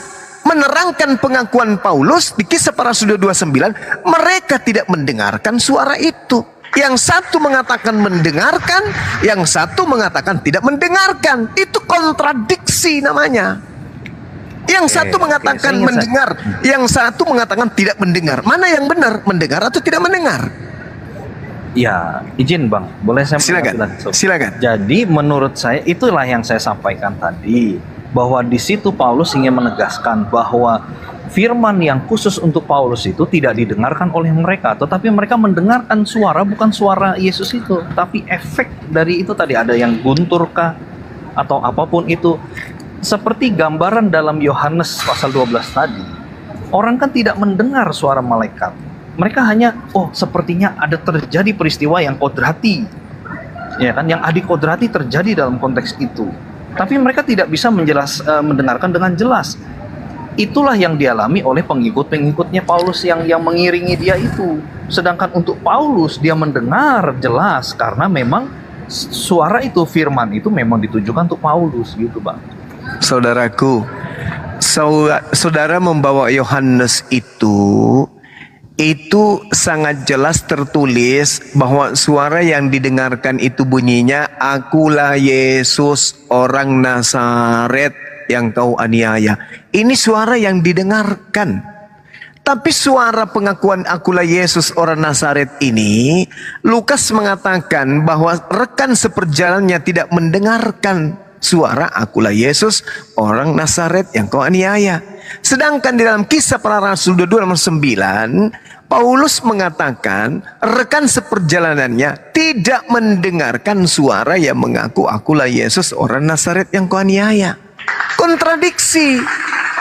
menerangkan pengakuan Paulus di Kisah Para Rasul 29, mereka tidak mendengarkan suara itu. Yang satu mengatakan mendengarkan, yang satu mengatakan tidak mendengarkan. Itu kontradiksi namanya. Yang satu mengatakan mendengar, yang satu mengatakan tidak mendengar. Mana yang benar, mendengar atau tidak mendengar? Ya, izin Bang, boleh saya Silakan. Jadi menurut saya itulah yang saya sampaikan tadi, bahwa di situ Paulus ingin menegaskan bahwa firman yang khusus untuk Paulus itu tidak didengarkan oleh mereka, tetapi mereka mendengarkan suara, bukan suara Yesus itu, tapi efek dari itu tadi, ada yang guntur kah atau apapun itu. Seperti gambaran dalam Yohanes pasal 12 tadi, orang kan tidak mendengar suara malaikat. Mereka hanya, sepertinya ada terjadi peristiwa yang kodrati, ya kan, yang adikodrati terjadi dalam konteks itu. Tapi mereka tidak bisa mendengarkan dengan jelas. Itulah yang dialami oleh pengikut-pengikutnya Paulus yang mengiringi dia itu. Sedangkan untuk Paulus, dia mendengar jelas karena memang suara itu, firman itu memang ditujukan untuk Paulus gitu Bang. Saudaraku, saudara membawa Yohanes itu sangat jelas tertulis bahwa suara yang didengarkan itu bunyinya, akulah Yesus orang Nazaret yang kau aniaya. Ini suara yang didengarkan. Tapi suara pengakuan akulah Yesus orang Nazaret ini, Lukas mengatakan bahwa rekan seperjalanannya tidak mendengarkan suara akulah Yesus orang Nazaret yang kau aniaya. Sedangkan di dalam Kisah Para Rasul 22 nomor 9, Paulus mengatakan rekan seperjalanannya tidak mendengarkan suara yang mengaku akulah Yesus orang Nazaret yang kau aniaya. Kontradiksi.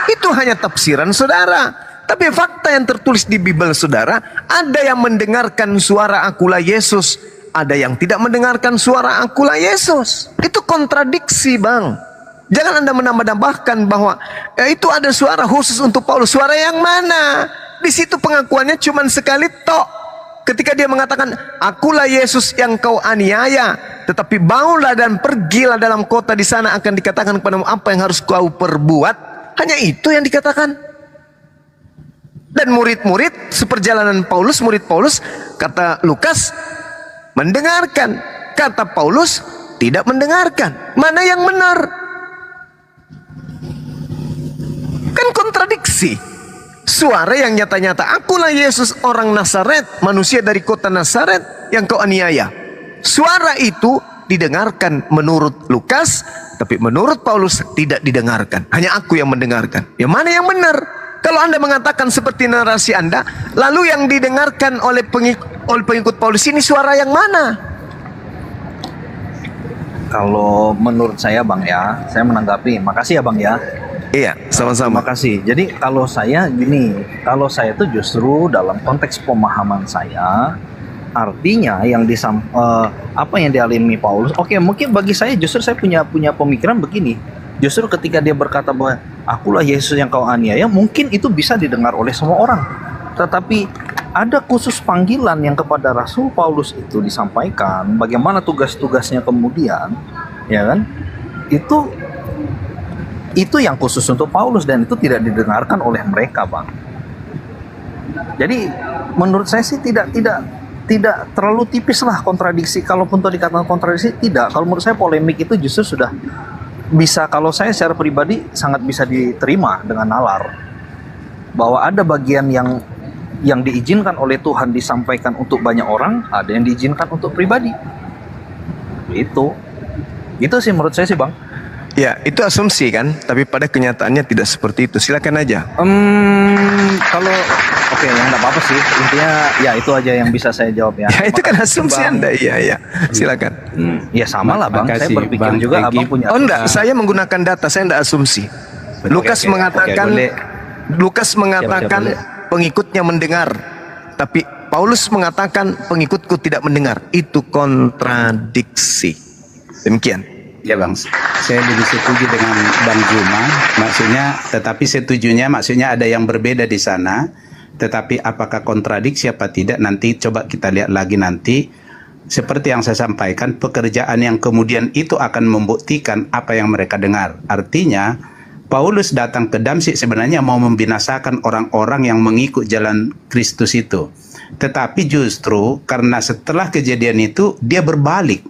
Itu hanya tafsiran saudara. Tapi fakta yang tertulis di Bible saudara, ada yang mendengarkan suara akulah Yesus, ada yang tidak mendengarkan suara akulah Yesus. Itu kontradiksi Bang. Jangan Anda menambah-nambahkan bahwa itu ada suara khusus untuk Paulus. Suara yang mana? Di situ pengakuannya cuma sekali tok. Ketika dia mengatakan, akulah Yesus yang kau aniaya, tetapi bangunlah dan pergilah dalam kota, di sana akan dikatakan kepadamu apa yang harus kau perbuat. Hanya itu yang dikatakan. Dan murid-murid seperjalanan Paulus, murid Paulus, kata Lukas, mendengarkan. Kata Paulus, tidak mendengarkan. Mana yang benar? Kan kontradiksi. Suara yang nyata-nyata, akulah Yesus orang Nazaret, manusia dari kota Nazaret yang kau aniaya. Suara itu didengarkan menurut Lukas, tapi menurut Paulus tidak didengarkan. Hanya aku yang mendengarkan. Yang mana yang benar? Kalau Anda mengatakan seperti narasi Anda, lalu yang didengarkan oleh pengikut Paulus ini suara yang mana? Kalau menurut saya Bang ya, saya menanggapi. Makasih ya Bang ya. Iya, sama-sama. Terima kasih. Jadi kalau saya gini, kalau saya tuh justru dalam konteks pemahaman saya, artinya yang apa yang dialami Paulus, oke, mungkin bagi saya justru saya punya pemikiran begini. Justru ketika dia berkata bahwa akulah Yesus yang kau aniaya, mungkin itu bisa didengar oleh semua orang. Tetapi ada khusus panggilan yang kepada Rasul Paulus itu disampaikan, bagaimana tugas-tugasnya kemudian, ya kan? Itu yang khusus untuk Paulus dan itu tidak didengarkan oleh mereka, Bang. Jadi menurut saya sih tidak terlalu tipis lah kontradiksi. Kalaupun itu dikatakan kontradiksi, tidak. Kalau menurut saya polemik itu justru sudah bisa, kalau saya secara pribadi sangat bisa diterima dengan nalar bahwa ada bagian yang diizinkan oleh Tuhan disampaikan untuk banyak orang, ada yang diizinkan untuk pribadi. Itu sih menurut saya sih, Bang. Ya, itu asumsi kan, tapi pada kenyataannya tidak seperti itu. Silakan aja. Kalau oke, ya nggak apa-apa sih. Intinya ya itu aja yang bisa saya jawab ya. Ya, itu kan asumsi Bang. Anda. Iya. Silakan. Ya sama lah Bang. Saya Makasih, berpikir Bang juga Egy. Abang punya. Oh enggak, saya menggunakan data, saya enggak asumsi. Lukas Oke, mengatakan boleh. Lukas mengatakan pengikutnya mendengar, tapi Paulus mengatakan pengikutku tidak mendengar. Itu kontradiksi. Demikian. Ya Bang, saya lebih setuju dengan Bang Juma. Maksudnya ada yang berbeda di sana. Tetapi apakah kontradiksi apa tidak, nanti coba kita lihat lagi nanti. Seperti yang saya sampaikan, pekerjaan yang kemudian itu akan membuktikan apa yang mereka dengar. Artinya, Paulus datang ke Damsyik sebenarnya mau membinasakan orang-orang yang mengikut jalan Kristus itu. Tetapi justru karena setelah kejadian itu, dia berbalik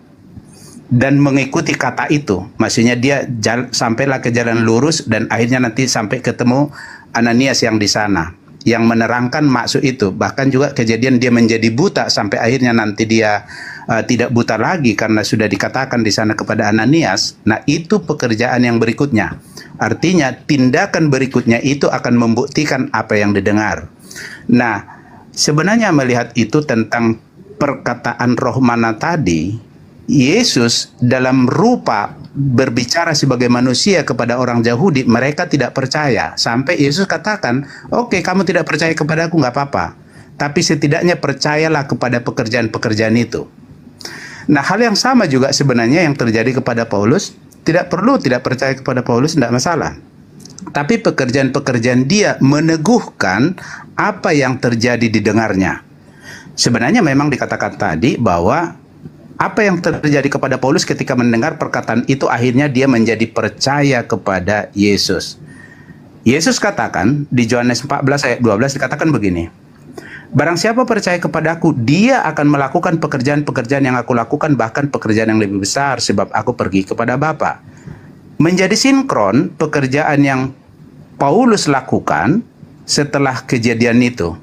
dan mengikuti kata itu. Maksudnya dia sampailah ke jalan lurus dan akhirnya nanti sampai ketemu Ananias yang di sana, yang menerangkan maksud itu. Bahkan juga kejadian dia menjadi buta sampai akhirnya nanti dia tidak buta lagi karena sudah dikatakan di sana kepada Ananias. Nah, itu pekerjaan yang berikutnya. Artinya tindakan berikutnya itu akan membuktikan apa yang didengar. Nah, sebenarnya melihat itu tentang perkataan roh mana tadi, Yesus dalam rupa berbicara sebagai manusia kepada orang Yahudi, mereka tidak percaya. Sampai Yesus katakan, oke, kamu tidak percaya kepada aku, nggak apa-apa. Tapi setidaknya percayalah kepada pekerjaan-pekerjaan itu. Nah, hal yang sama juga sebenarnya yang terjadi kepada Paulus. Tidak perlu tidak percaya kepada Paulus, tidak masalah. Tapi pekerjaan-pekerjaan dia meneguhkan apa yang terjadi di dengarnya. Sebenarnya memang dikatakan tadi bahwa apa yang terjadi kepada Paulus ketika mendengar perkataan itu, akhirnya dia menjadi percaya kepada Yesus. Yesus katakan di Yohanes 14 ayat 12 dikatakan begini, barang siapa percaya kepadaku, dia akan melakukan pekerjaan-pekerjaan yang aku lakukan, bahkan pekerjaan yang lebih besar, sebab aku pergi kepada Bapa. Menjadi sinkron pekerjaan yang Paulus lakukan setelah kejadian itu.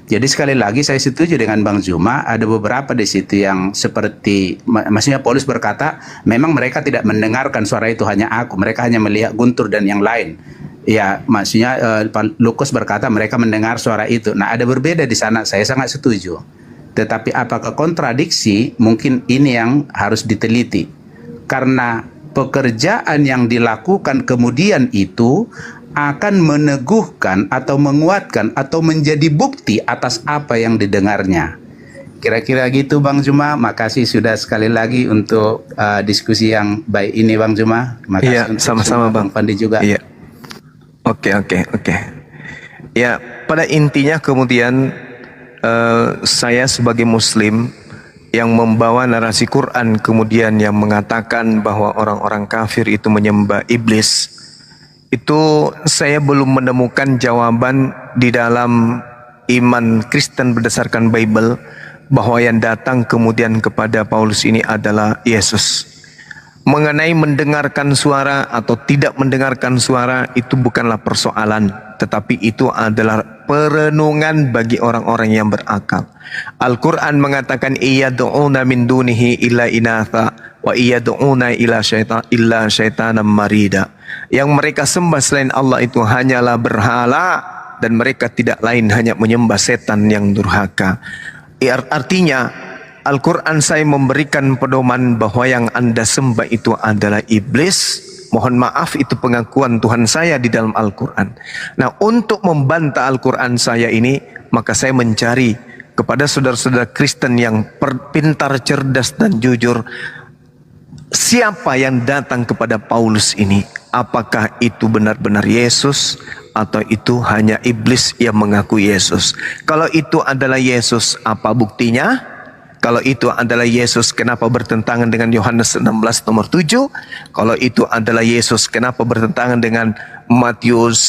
Jadi sekali lagi saya setuju dengan Bang Juma, ada beberapa di situ yang seperti, maksudnya Paulus berkata, memang mereka tidak mendengarkan suara itu, hanya aku, mereka hanya melihat guntur dan yang lain. Ya, maksudnya Lukas berkata mereka mendengar suara itu. Nah, ada berbeda di sana, saya sangat setuju. Tetapi apakah kontradiksi, mungkin ini yang harus diteliti. Karena pekerjaan yang dilakukan kemudian itu akan meneguhkan atau menguatkan atau menjadi bukti atas apa yang didengarnya. Kira-kira gitu Bang Juma. Makasih sudah sekali lagi untuk diskusi yang baik ini Bang Juma. Makasih. Iya, sama-sama Bang Pandi juga. Iya. Oke. Ya, pada intinya kemudian saya sebagai Muslim yang membawa narasi Quran kemudian yang mengatakan bahwa orang-orang kafir itu menyembah iblis, itu saya belum menemukan jawaban di dalam iman Kristen berdasarkan Bible bahwa yang datang kemudian kepada Paulus ini adalah Yesus. Mengenai mendengarkan suara atau tidak mendengarkan suara itu bukanlah persoalan, tetapi itu adalah perenungan bagi orang-orang yang berakal. Al-Quran mengatakan iyad'una min dunihi illa inatha wa iyad'una illa syaitanan marida. Yang mereka sembah selain Allah itu hanyalah berhala, dan mereka tidak lain hanya menyembah setan yang durhaka. Artinya Al-Quran saya memberikan pedoman bahwa yang Anda sembah itu adalah iblis. Mohon maaf, itu pengakuan Tuhan saya di dalam Al-Quran. Nah, untuk membantah Al-Quran saya ini, maka saya mencari kepada saudara-saudara Kristen yang pintar, cerdas, dan jujur, siapa yang datang kepada Paulus ini? Apakah itu benar-benar Yesus, atau itu hanya iblis yang mengaku Yesus? Kalau itu adalah Yesus, apa buktinya? Kalau itu adalah Yesus, kenapa bertentangan dengan Yohanes 16 nomor 7? Kalau itu adalah Yesus, kenapa bertentangan dengan Matius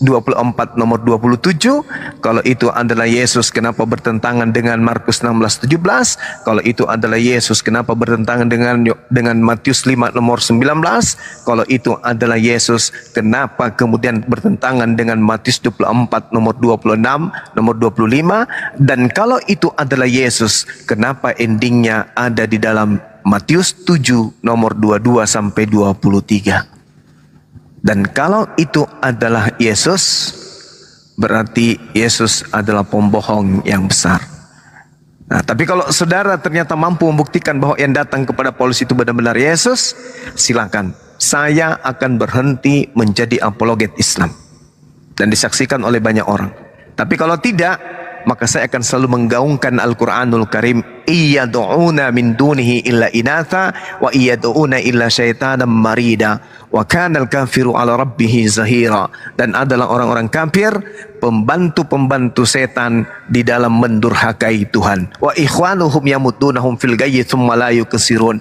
24 nomor 27? Kalau itu adalah Yesus, kenapa bertentangan dengan Markus 16:17? Kalau itu adalah Yesus, kenapa bertentangan dengan Matius 5 nomor 19? Kalau itu adalah Yesus, kenapa kemudian bertentangan dengan Matius 24 nomor 26, nomor 25? Dan kalau itu adalah Yesus, kenapa endingnya ada di dalam Matius 7 nomor 22 sampai 23? Dan kalau itu adalah Yesus, berarti Yesus adalah pembohong yang besar. Nah, tapi kalau saudara ternyata mampu membuktikan bahwa yang datang kepada Paulus itu benar-benar Yesus, silakan. Saya akan berhenti menjadi apologet Islam dan disaksikan oleh banyak orang. Tapi kalau tidak, maka saya akan selalu menggaungkan Al-Quranul Karim. Iyad'una min dunihi illa inatha wa iyad'una illa syaitanan marida wa kanal kafiru ala rabbihi zahira. Dan adalah orang-orang kafir pembantu-pembantu setan di dalam mendurhakai Tuhan. Wa ikhwanuhum yamudunahum fil gayyi thumma la yukasirun.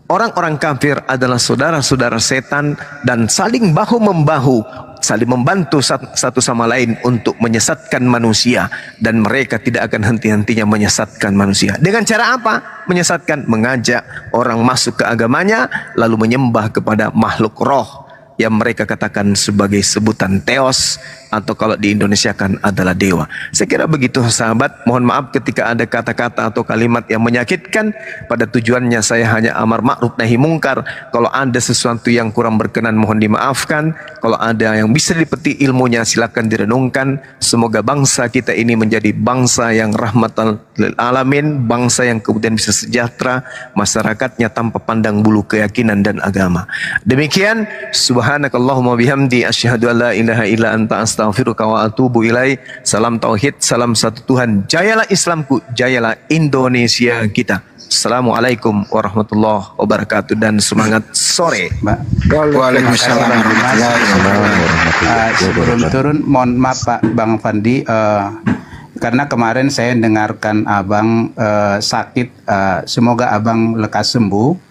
Orang-orang kafir adalah saudara-saudara setan dan saling bahu-membahu, saling membantu satu sama lain untuk menyesatkan manusia, dan mereka tidak akan henti-hentinya menyesatkan manusia. Dengan cara apa? Menyesatkan, mengajak orang masuk ke agamanya lalu menyembah kepada makhluk roh yang mereka katakan sebagai sebutan teos, atau kalau di Indonesia kan adalah dewa. Saya kira begitu sahabat. Mohon maaf ketika ada kata-kata atau kalimat yang menyakitkan. Pada tujuannya saya hanya amar ma'ruf nahi mungkar. Kalau ada sesuatu yang kurang berkenan mohon dimaafkan. Kalau ada yang bisa dipetik ilmunya silakan direnungkan. Semoga bangsa kita ini menjadi bangsa yang rahmatan lil alamin, bangsa yang kemudian bisa sejahtera, masyarakatnya tanpa pandang bulu keyakinan dan agama. Demikian, subhanakallahumma bihamdi asyhadu an la ilaha illa anta astaghfiruka wa atubu ilai. Salam tauhid, salam satu Tuhan. Jayalah Islamku, jayalah Indonesia kita. Assalamualaikum warahmatullahi wabarakatuh, dan semangat sore. Waalaikumsalam warahmatullahi wabarakatuh. Sebelum turun, mohon maaf Pak Bang Fandi, karena kemarin saya dengarkan Abang sakit, semoga Abang lekas sembuh.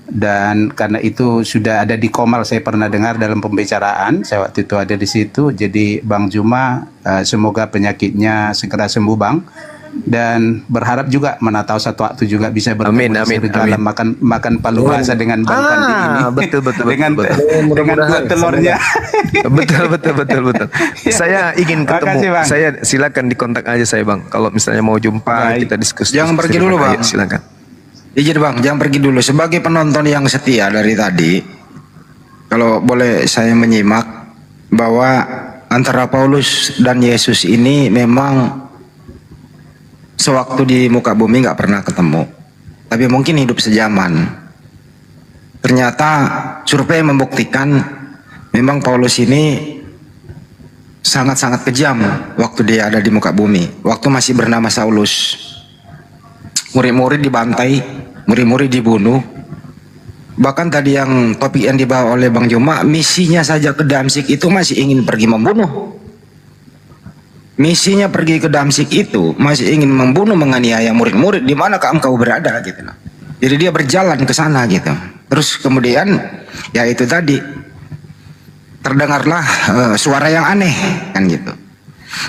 Dan karena itu sudah ada di Komal, saya pernah dengar dalam pembicaraan, saya waktu itu ada di situ. Jadi Bang Juma, semoga penyakitnya segera sembuh Bang. Dan berharap juga mana tahu satu waktu juga bisa bertemu dalam makan palu rasa dengan Bang Fandi ini. Betul. dengan buah telurnya. betul. Saya ingin ketemu. Makasih, Bang. Saya silakan dikontak aja saya Bang. Kalau misalnya mau jumpa, Baik. kita diskusi. Jangan pergi dulu, Bang. Ayo, silakan. Izin Bang, jangan pergi dulu. Sebagai penonton yang setia dari tadi, kalau boleh saya menyimak bahwa antara Paulus dan Yesus ini memang sewaktu di muka bumi nggak pernah ketemu, tapi mungkin hidup sejaman. Ternyata survei membuktikan memang Paulus ini sangat-sangat kejam waktu dia ada di muka bumi. Waktu masih bernama Saulus, murid-murid dibantai, murid-murid dibunuh. Bahkan tadi yang topik yang dibawa oleh Bang Juma, misinya saja ke Damsyik itu masih ingin pergi membunuh. Misinya pergi ke Damsyik itu masih ingin membunuh, menganiaya murid-murid. Di manakah engkau berada gitu loh. Jadi dia berjalan ke sana gitu. Terus kemudian ya itu tadi terdengarlah suara yang aneh kan gitu.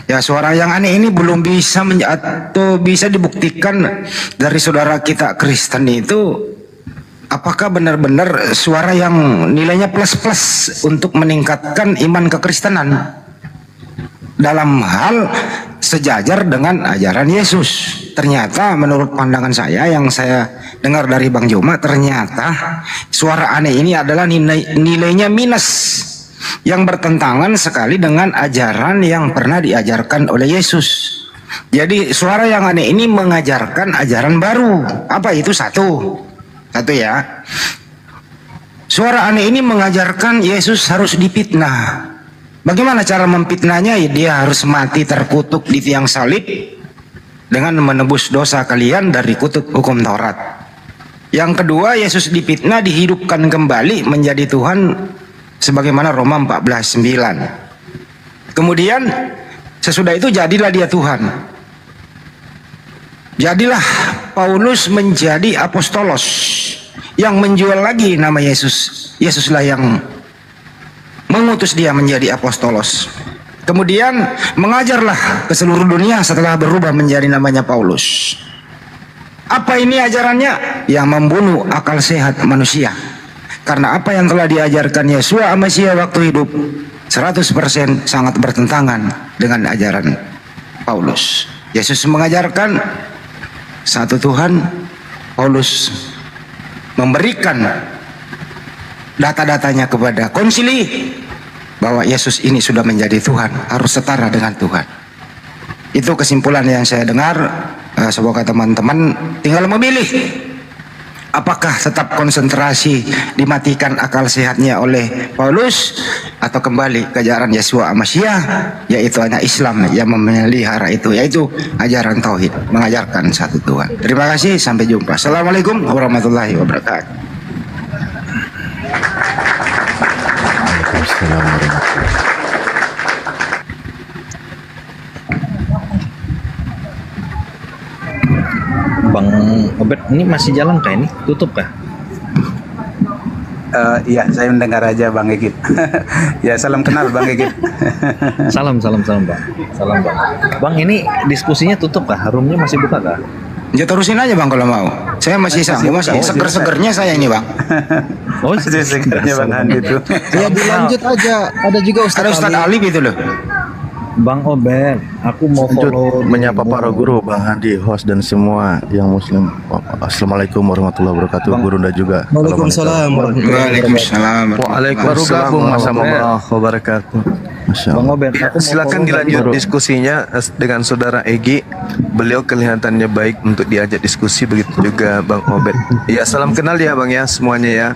Ya suara yang aneh ini belum bisa atau bisa dibuktikan dari saudara kita Kristen itu apakah benar-benar suara yang nilainya plus-plus untuk meningkatkan iman kekristenan dalam hal sejajar dengan ajaran Yesus. Ternyata menurut pandangan saya yang saya dengar dari Bang Joma, ternyata suara aneh ini adalah nilainya minus, yang bertentangan sekali dengan ajaran yang pernah diajarkan oleh Yesus. Jadi suara yang aneh ini mengajarkan ajaran baru. Apa itu? Satu ya. Suara aneh ini mengajarkan Yesus harus dipitnah. Bagaimana cara memfitnahnya? Ya, dia harus mati terkutuk di tiang salib dengan menebus dosa kalian dari kutuk hukum Taurat. Yang kedua, Yesus dipitnah dihidupkan kembali menjadi Tuhan sebagaimana Roma 14:9. Kemudian sesudah itu jadilah dia Tuhan. Jadilah Paulus menjadi apostolos yang menjual lagi nama Yesus. Yesuslah yang mengutus dia menjadi apostolos. Kemudian mengajarlah ke seluruh dunia setelah berubah menjadi namanya Paulus. Apa ini ajarannya? Yang membunuh akal sehat manusia. Karena apa yang telah diajarkan Yesua Amasiah waktu hidup 100% sangat bertentangan dengan ajaran Paulus. Yesus mengajarkan satu Tuhan, Paulus memberikan data-datanya kepada konsili bahwa Yesus ini sudah menjadi Tuhan, harus setara dengan Tuhan. Itu kesimpulan yang saya dengar. Semoga teman-teman tinggal memilih apakah tetap konsentrasi dimatikan akal sehatnya oleh Paulus atau kembali ke ajaran Yesua Amasiah, yaitu hanya Islam yang memelihara itu, yaitu ajaran tauhid, mengajarkan satu Tuhan. Terima kasih, sampai jumpa. Assalamualaikum warahmatullahi wabarakatuh. Bang Obed, ini masih jalan kah ini? Tutup kah? Iya, saya mendengar aja Bang Egit. Ya, salam kenal Bang Egit. Salam Bang. Salam Bang. Bang, ini diskusinya tutup kah? Roomnya masih buka kah? Ya terusin aja Bang kalau mau. Saya masih sanggup, masih seger-segernya saya ini Bang. Oh, Masih segernya Bang Andi itu. Ya dilanjut aja. Ada juga Ada Ustadz Ali itu loh. Bang Obed, aku mau Lanjut follow menyapa para guru, Bang Hadi, host dan semua yang muslim. Assalamualaikum warahmatullahi wabarakatuh. Guru dan juga. Waalaikumsalam Waalaikumsalam. Waalaikumsalam warahmatullahi wabarakatuh. Masya Bang Allah. Obed, aku mau Silakan follow dilanjut dulu. diskusinya dengan saudara Egi. Beliau kelihatannya baik untuk diajak diskusi, begitu juga Bang Obed. Ya, salam kenal ya Bang ya semuanya ya.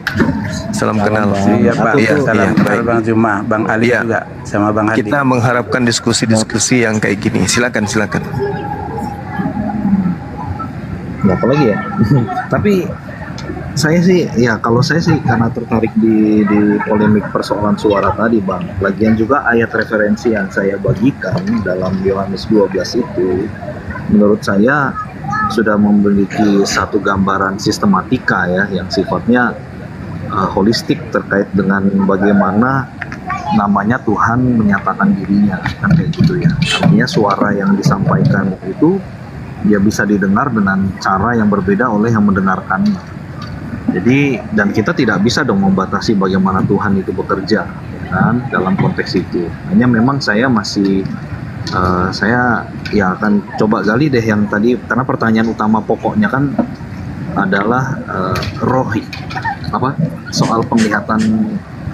Salam kenal. Iya Pak, Iya, salam iya, kenal baik. Bang Juma, Bang Ali Iya. juga, sama Bang Hadi. Kita mengharapkan diskusi-diskusi yang kayak gini. Silakan. Nggak apa lagi ya. Tapi saya sih, ya kalau saya sih karena tertarik di polemik persoalan suara tadi Bang. Lagian juga ayat referensi yang saya bagikan dalam Yohanes 12 itu, menurut saya sudah memiliki satu gambaran sistematika ya, yang sifatnya holistik terkait dengan bagaimana namanya Tuhan menyatakan dirinya, kan kayak gitu ya. Artinya suara yang disampaikan itu dia bisa didengar dengan cara yang berbeda oleh yang mendengarkannya. Jadi, dan kita tidak bisa dong membatasi bagaimana Tuhan itu bekerja, ya kan, dalam konteks itu. Hanya memang saya masih saya ya akan coba gali deh yang tadi, karena pertanyaan utama pokoknya kan adalah rohi, apa, soal penglihatan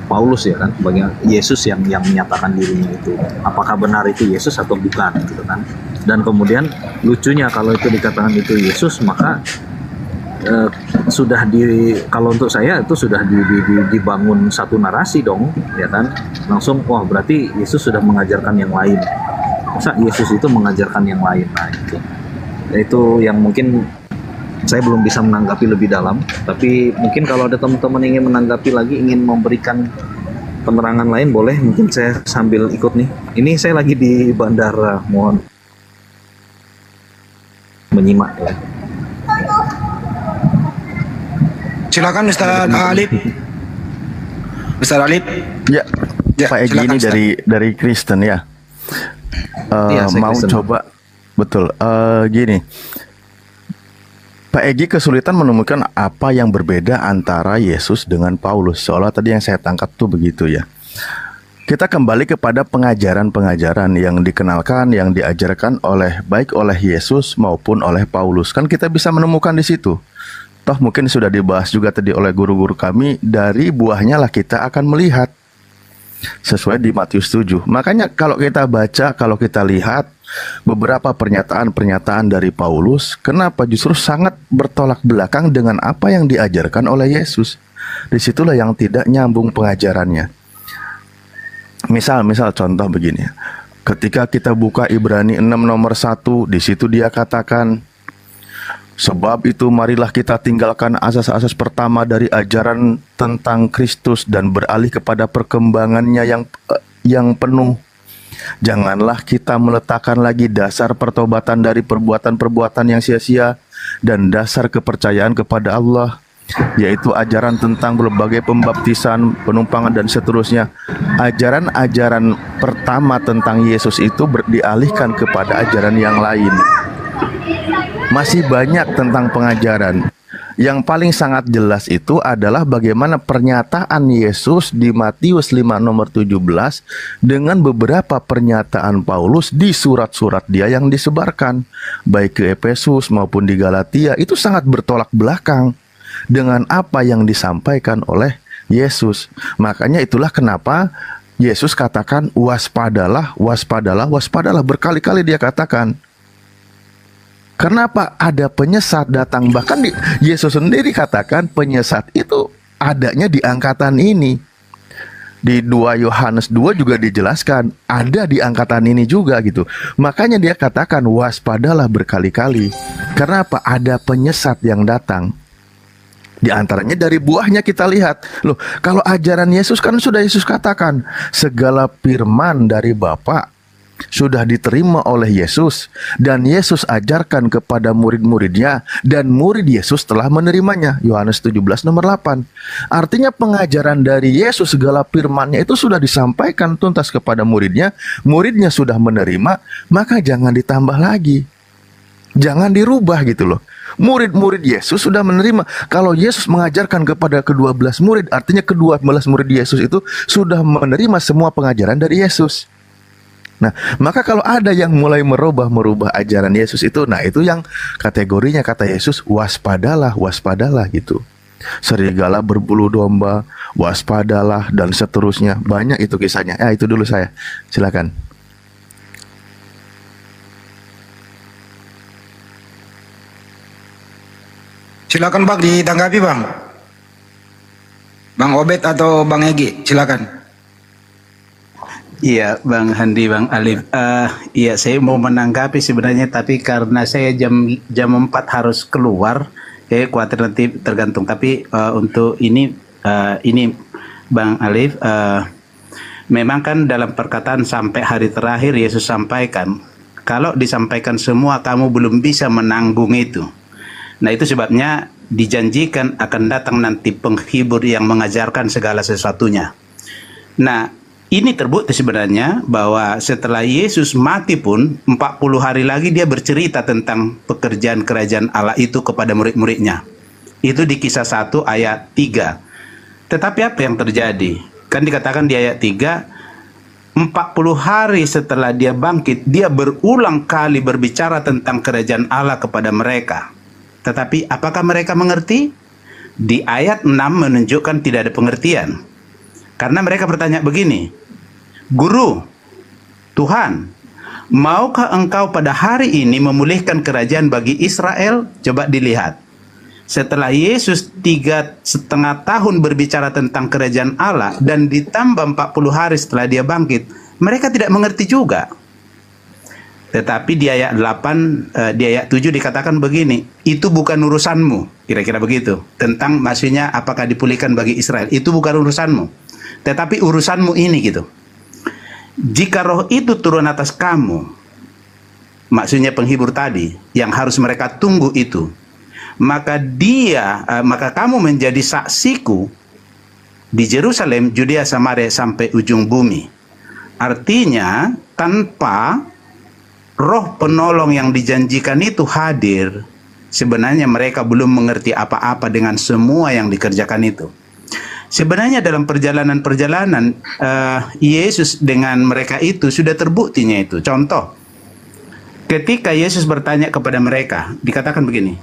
Paulus ya kan, sebagai Yesus yang menyatakan dirinya itu, apakah benar itu Yesus atau bukan gitu kan. Dan kemudian lucunya kalau itu dikatakan itu Yesus, maka kalau untuk saya itu sudah dibangun satu narasi dong ya kan, langsung wah berarti Yesus sudah mengajarkan yang lain. Masa Yesus itu mengajarkan yang lain? Nah itu yang mungkin saya belum bisa menanggapi lebih dalam, tapi mungkin kalau ada teman-teman ingin menanggapi lagi, ingin memberikan penerangan lain, boleh, mungkin saya sambil ikut nih. Ini saya lagi di bandara, mohon menyimak ya. Silakan Ustaz Alif. Ustaz Alif. Ya, Ya, Pak Egi silakan, ini Ustaz. dari Kristen ya. Iya, saya Mau Kristen. coba, betul. Gini, Pak Egi kesulitan menemukan apa yang berbeda antara Yesus dengan Paulus. Seolah tadi yang saya tangkap tuh begitu ya. kita kembali kepada pengajaran-pengajaran yang dikenalkan, yang diajarkan baik oleh Yesus maupun oleh Paulus. Kan kita bisa menemukan di situ. Toh mungkin sudah dibahas juga tadi oleh guru-guru kami, dari buahnya lah kita akan melihat. Sesuai di Matius 7. Makanya kalau kita baca, kalau kita lihat beberapa pernyataan-pernyataan dari Paulus, kenapa justru sangat bertolak belakang dengan apa yang diajarkan oleh Yesus. Disitulah yang tidak nyambung pengajarannya. Misal contoh begini. Ketika kita buka Ibrani 6 nomor 1, di situ dia katakan, sebab itu marilah kita tinggalkan asas-asas pertama dari ajaran tentang Kristus dan beralih kepada perkembangannya yang penuh. Janganlah kita meletakkan lagi dasar pertobatan dari perbuatan-perbuatan yang sia-sia dan dasar kepercayaan kepada Allah, yaitu ajaran tentang berbagai pembaptisan, penumpangan dan seterusnya. Ajaran-ajaran pertama tentang Yesus itu dialihkan kepada ajaran yang lain. Masih banyak tentang pengajaran. Yang paling sangat jelas itu adalah bagaimana pernyataan Yesus di Matius 5 nomor 17 dengan beberapa pernyataan Paulus di surat-surat dia yang disebarkan, baik ke Efesus maupun di Galatia, itu sangat bertolak belakang dengan apa yang disampaikan oleh Yesus. Makanya itulah kenapa Yesus katakan waspadalah, waspadalah, waspadalah. Berkali-kali dia katakan. Kenapa ada penyesat datang? Bahkan Yesus sendiri katakan penyesat itu adanya di angkatan ini. Di 2 Yohanes 2 juga dijelaskan ada di angkatan ini juga gitu. Makanya dia katakan waspadalah berkali-kali. Kenapa? Ada penyesat yang datang. Di antaranya dari buahnya kita lihat. Loh, kalau ajaran Yesus kan sudah Yesus katakan, segala firman dari Bapa sudah diterima oleh Yesus dan Yesus ajarkan kepada murid-muridnya dan murid Yesus telah menerimanya. Yohanes 17 nomor 8. Artinya pengajaran dari Yesus, segala firman-Nya itu sudah disampaikan tuntas kepada muridnya, muridnya sudah menerima, maka jangan ditambah lagi. Jangan dirubah gitu loh. Murid-murid Yesus sudah menerima. Kalau Yesus mengajarkan kepada ke-12 murid, artinya ke-12 murid Yesus itu sudah menerima semua pengajaran dari Yesus. Nah, maka kalau ada yang mulai merubah ajaran Yesus itu, nah itu yang kategorinya kata Yesus, waspadalah, waspadalah gitu. Serigala berbulu domba, waspadalah, dan seterusnya. Banyak itu kisahnya. Itu dulu saya. Silakan. Silakan Bang, ditanggapi Bang. Bang Obed atau Bang Egi, silakan. Iya, Bang Handi, Bang Alif. Iya, saya mau menanggapi sebenarnya, tapi karena saya jam 4 harus keluar, saya khawatir nanti tergantung. Tapi untuk ini Bang Alif, memang kan dalam perkataan sampai hari terakhir Yesus sampaikan, kalau disampaikan semua kamu belum bisa menanggung itu. Nah, itu sebabnya dijanjikan akan datang nanti penghibur yang mengajarkan segala sesuatunya. Nah, ini terbukti sebenarnya bahwa setelah Yesus mati pun 40 hari lagi dia bercerita tentang pekerjaan kerajaan Allah itu kepada murid-muridnya. Itu di Kisah 1 ayat 3. Tetapi apa yang terjadi? Kan dikatakan di ayat 3, 40 hari setelah dia bangkit, dia berulang kali berbicara tentang kerajaan Allah kepada mereka. Tetapi apakah mereka mengerti? Di ayat 6 menunjukkan tidak ada pengertian. Karena mereka bertanya begini, Guru, Tuhan, maukah engkau pada hari ini memulihkan kerajaan bagi Israel? Coba dilihat. Setelah Yesus 3,5 tahun berbicara tentang kerajaan Allah dan ditambah 40 hari setelah dia bangkit, mereka tidak mengerti juga. Tetapi di ayat 8, di ayat 7 dikatakan begini, itu bukan urusanmu, kira-kira begitu. Tentang maksudnya apakah dipulihkan bagi Israel, itu bukan urusanmu. Tetapi urusanmu ini gitu. Jika roh itu turun atas kamu, maksudnya penghibur tadi, yang harus mereka tunggu itu, maka kamu menjadi saksiku di Yerusalem, Judea, Samaria, sampai ujung bumi. Artinya, tanpa roh penolong yang dijanjikan itu hadir, sebenarnya mereka belum mengerti apa-apa dengan semua yang dikerjakan itu. Sebenarnya dalam perjalanan-perjalanan Yesus dengan mereka itu sudah terbuktinya itu. Contoh, ketika Yesus bertanya kepada mereka, dikatakan begini,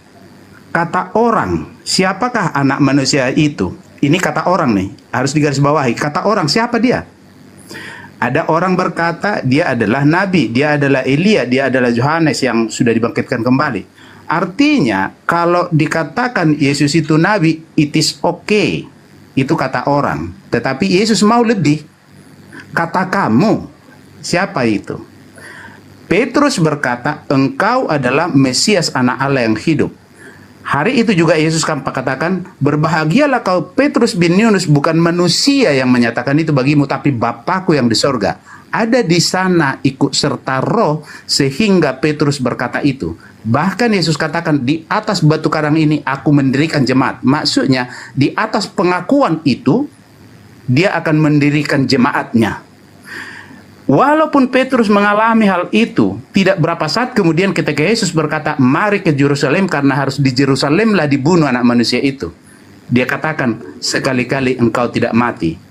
kata orang, siapakah anak manusia itu? Ini kata orang nih, harus digarisbawahi. Kata orang, siapa dia? Ada orang berkata, dia adalah Nabi, dia adalah Elia, dia adalah Yohanes yang sudah dibangkitkan kembali. Artinya, kalau dikatakan Yesus itu Nabi, it is okay. Itu kata orang. Tetapi Yesus mau lebih. Kata kamu, siapa itu? Petrus berkata, engkau adalah Mesias anak Allah yang hidup. Hari itu juga Yesus katakan, berbahagialah kau Petrus bin Yunus, bukan manusia yang menyatakan itu bagimu, tapi Bapakku yang di sorga. Ada di sana ikut serta roh, sehingga Petrus berkata itu. Bahkan Yesus katakan, di atas batu karang ini aku mendirikan jemaat. Maksudnya, di atas pengakuan itu, dia akan mendirikan jemaatnya. Walaupun Petrus mengalami hal itu, tidak berapa saat kemudian ketika Yesus berkata, mari ke Yerusalem, karena harus di Yerusalemlah dibunuh anak manusia itu. Dia katakan, sekali-kali engkau tidak mati.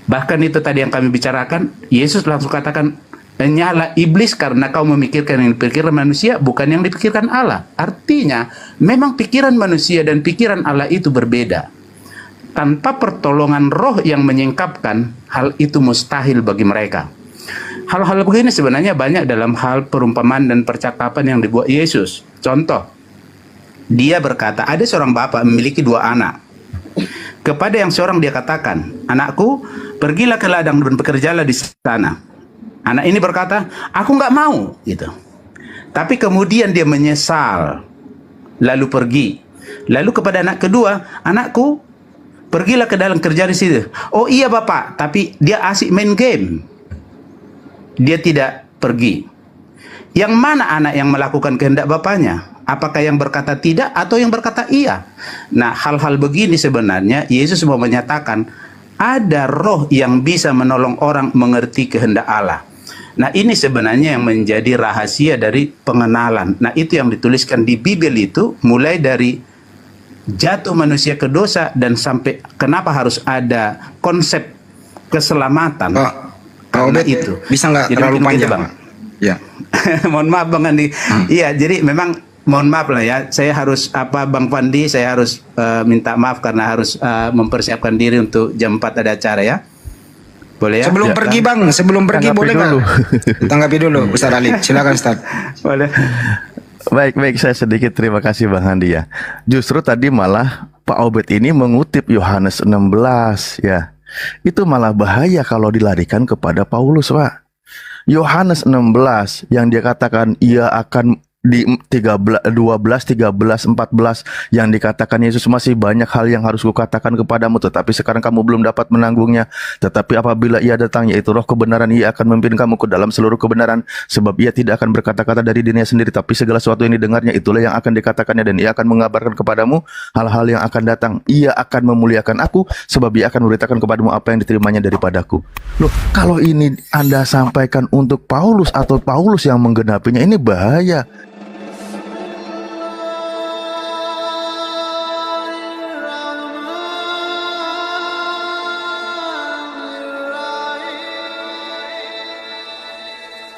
Bahkan itu tadi yang kami bicarakan, Yesus langsung katakan, nyala iblis karena kau memikirkan yang dipikirkan manusia, bukan yang dipikirkan Allah. Artinya, memang pikiran manusia dan pikiran Allah itu berbeda. Tanpa pertolongan roh yang menyingkapkan, hal itu mustahil bagi mereka. Hal-hal begini sebenarnya banyak dalam hal perumpamaan dan percakapan yang dibuat Yesus. Contoh, dia berkata, ada seorang bapak memiliki 2 anak. Kepada yang seorang dia katakan, anakku, pergilah ke ladang dan bekerjalah di sana. Anak ini berkata, aku nggak mau, gitu. Tapi kemudian dia menyesal, lalu pergi. Lalu kepada anak kedua, anakku, pergilah ke dalam kerja di situ. Oh iya bapak, tapi dia asik main game. Dia tidak pergi. Yang mana anak yang melakukan kehendak bapaknya? Apakah yang berkata tidak atau yang berkata iya? Nah, hal-hal begini sebenarnya Yesus mau menyatakan ada roh yang bisa menolong orang mengerti kehendak Allah. Nah, ini sebenarnya yang menjadi rahasia dari pengenalan. Nah, itu yang dituliskan di Bible itu, mulai dari jatuh manusia ke dosa dan sampai kenapa harus ada konsep keselamatan. Karena Obed, itu bisa nggak jadi terlalu mungkin panjang, Bang. Ya. Mohon maaf Bang Andi. Iya, jadi memang mohon maaf lah ya. Saya harus Bang Pandi, saya harus minta maaf karena harus mempersiapkan diri untuk jam 4 ada acara ya. Boleh ya? Sebelum pergi Bang, sebelum pergi Tanggapi boleh nggak? dulu. Tanggapi dulu, Ustaz Ali. Silakan Ustaz. Boleh. Baik, saya sedikit terima kasih Bang Handi ya. Justru tadi malah Pak Obed ini mengutip Yohanes 16 ya. Itu malah bahaya kalau dilarikan kepada Paulus, Pak. Yohanes 16 yang dia katakan ia akan di 12, 13, 14 yang dikatakan Yesus, masih banyak hal yang harus kukatakan kepadamu, tetapi sekarang kamu belum dapat menanggungnya. Tetapi apabila ia datang, yaitu roh kebenaran, ia akan memimpin kamu ke dalam seluruh kebenaran. Sebab ia tidak akan berkata-kata dari dirinya sendiri, tapi segala sesuatu yang didengarnya itulah yang akan dikatakannya, dan ia akan mengabarkan kepadamu hal-hal yang akan datang. Ia akan memuliakan aku, sebab ia akan memberitakan kepadamu apa yang diterimanya daripadaku. Loh, kalau ini Anda sampaikan untuk Paulus atau Paulus yang menggenapinya, ini bahaya.